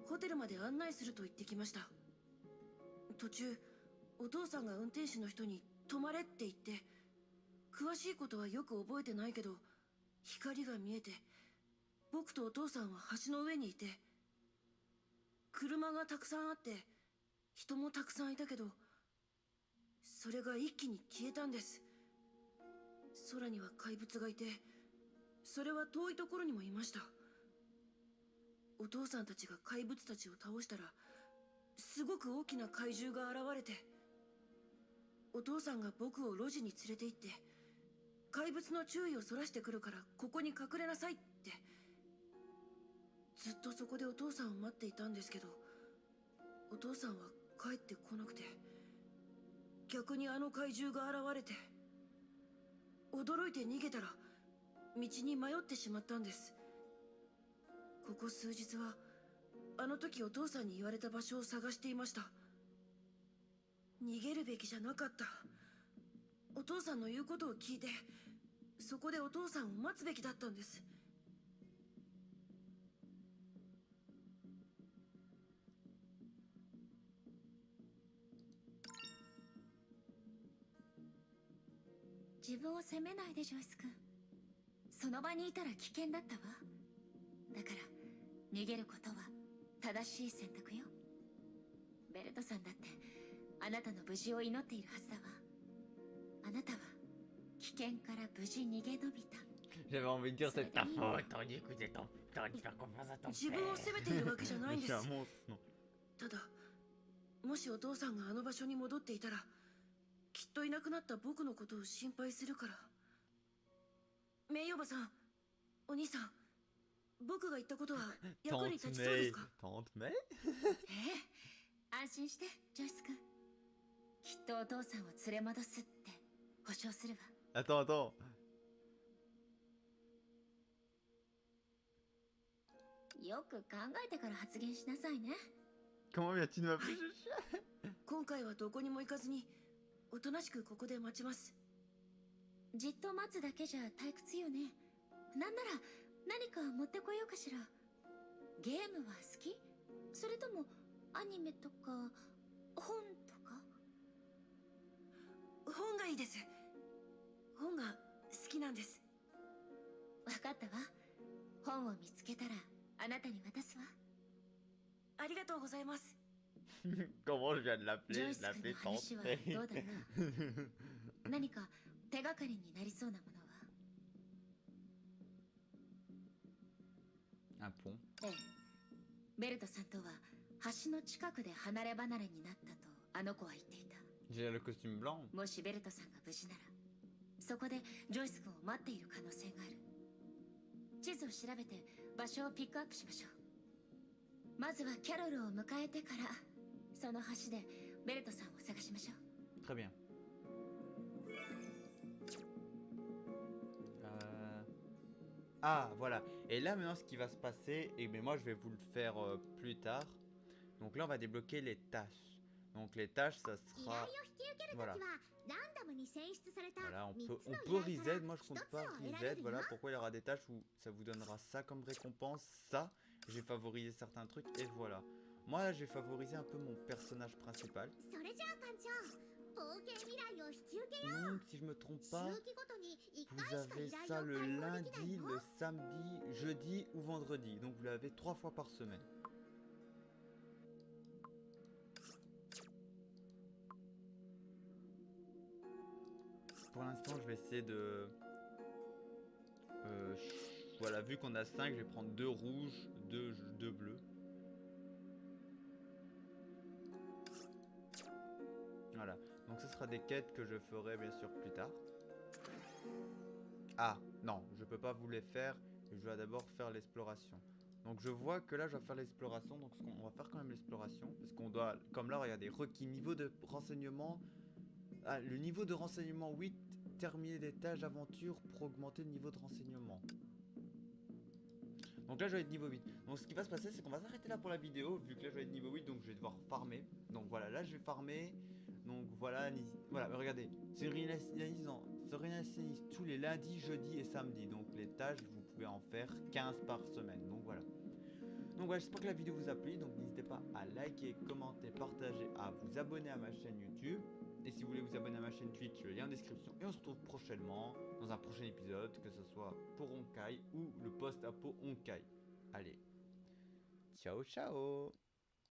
ホテルまで案内すると言ってきました。途中、お父さんが運転手の人に止まれって言って、詳しいことはよく覚えてないけど、光が見えて、僕とお父さんは橋の上にいて、車がたくさんあって人もたくさんいたけど、それが一気に消えたんです。空には怪物がいて、それは遠いところにもいました。お父さんたちが怪物たちを倒したら、すごく大きな怪獣が現れて、お父さんが僕を路地に連れて行って、怪物の注意をそらしてくるからここに隠れなさいって。ずっとそこでお父さんを待っていたんですけど、お父さんは帰ってこなくて、逆にあの怪獣が現れて、驚いて逃げたら道に迷ってしまったんです。ここ数日はあの時お父さんに言われた場所を探していました。逃げるべきじゃなかった。お父さんの言うことを聞いて、そこでお父さんを待つべきだったんです。自分を責めないでジョイス君。その場にいたら危険だったわ。だから逃げることは正しい選択よ。ベルトさんだってあなたの無事を祈っているはずだわ。あなたは危険から無事逃げ延びた。 J'avais envie de dire c'est ta faute, tandis que c'est tandis que自分を責めているわけじゃないんです。ただ、もしお父さんがあの場所に戻っていたら、きっといなくなった僕のことを心配するから。メイおばさん、お兄さん、僕が言ったことは役に Tante 立ちそうで May. すか？ Tante May? ええ、安心してジョイス君。きっとお父さんを連れ戻すって保証するわ。 Attends, attends. よく考えてから発言しなさいね。 Comment viens-tu de m'appeler Chucha? 今回はどこにも行かずにおとなしくここで待ちます。じっと待つだけじゃ退屈よね。なんなら何か持ってこようかしら。ゲームは好き？それともアニメとか本とか？本がいいです。本が好きなんです。わかったわ。本を見つけたらあなたに渡すわ。ありがとうございます。Comment je viens de l'appeler? ジョ Je イス君 l'appelais の話 Tante は May. どうだった？何か手がかりになりそうなものは？ Un pont. ええ、ベルトさんとは橋の近くで離れ離れになったとあの子は言っていた。 J'ai le costume blanc. もしベルトさんが無事なら、そこでジョイス君を待っている可能性がある。地図を調べて場所をピックアップしましょう。まずはキャロルを迎えてから、その橋でベルトさんを探しましょう。 Très bien. Ah, voilà. Et là, maintenant, ce qui va se passer, et mais moi, je vais vous le faire plus tard. Donc là, on va débloquer les tâches. Donc les tâches, ça sera... Voilà. Voilà, on peut reset. Moi, je compte pas reset. Voilà pourquoi il y aura des tâches où ça vous donnera ça comme récompense. Ça, j'ai favorisé certains trucs. Et voilà. Moi, là, j'ai favorisé un peu mon personnage principal. Donc, si je me trompe pas, vous avez ça le lundi, le samedi, jeudi ou vendredi. Donc, vous l'avez 3 fois par semaine. Pour l'instant, je vais essayer de... voilà, vu qu'on a 5, je vais prendre 2 rouges, 2 bleus. Voilà, donc ce sera des quêtes que je ferai bien sûr plus tard. Ah, non, je peux pas vous les faire. Je dois d'abord faire l'exploration. Donc je vois que là je dois faire l'exploration. Donc on va faire quand même l'exploration. Parce qu'on doit, comme là, regardez, requis niveau de renseignement. Ah, le niveau de renseignement 8, terminer des tâches d'aventure pour augmenter le niveau de renseignement. Donc là je vais être niveau 8. Donc ce qui va se passer c'est qu'on va s'arrêter là pour la vidéo. Vu que là je vais être niveau 8, donc je vais devoir farmer. Donc voilà, là je vais farmer. Donc voilà, voilà, regardez, se réinitialise tous les lundis, jeudis et samedis. Donc les tâches, vous pouvez en faire 15 par semaine. Donc voilà. Donc voilà, j'espère que la vidéo vous a plu. Donc n'hésitez pas à liker, commenter, partager, à vous abonner à ma chaîne YouTube. Et si vous voulez vous abonner à ma chaîne Twitch, le lien en description. Et on se retrouve prochainement dans un prochain épisode, que ce soit pour Honkai ou le post-apo Honkai. Allez, ciao ciao.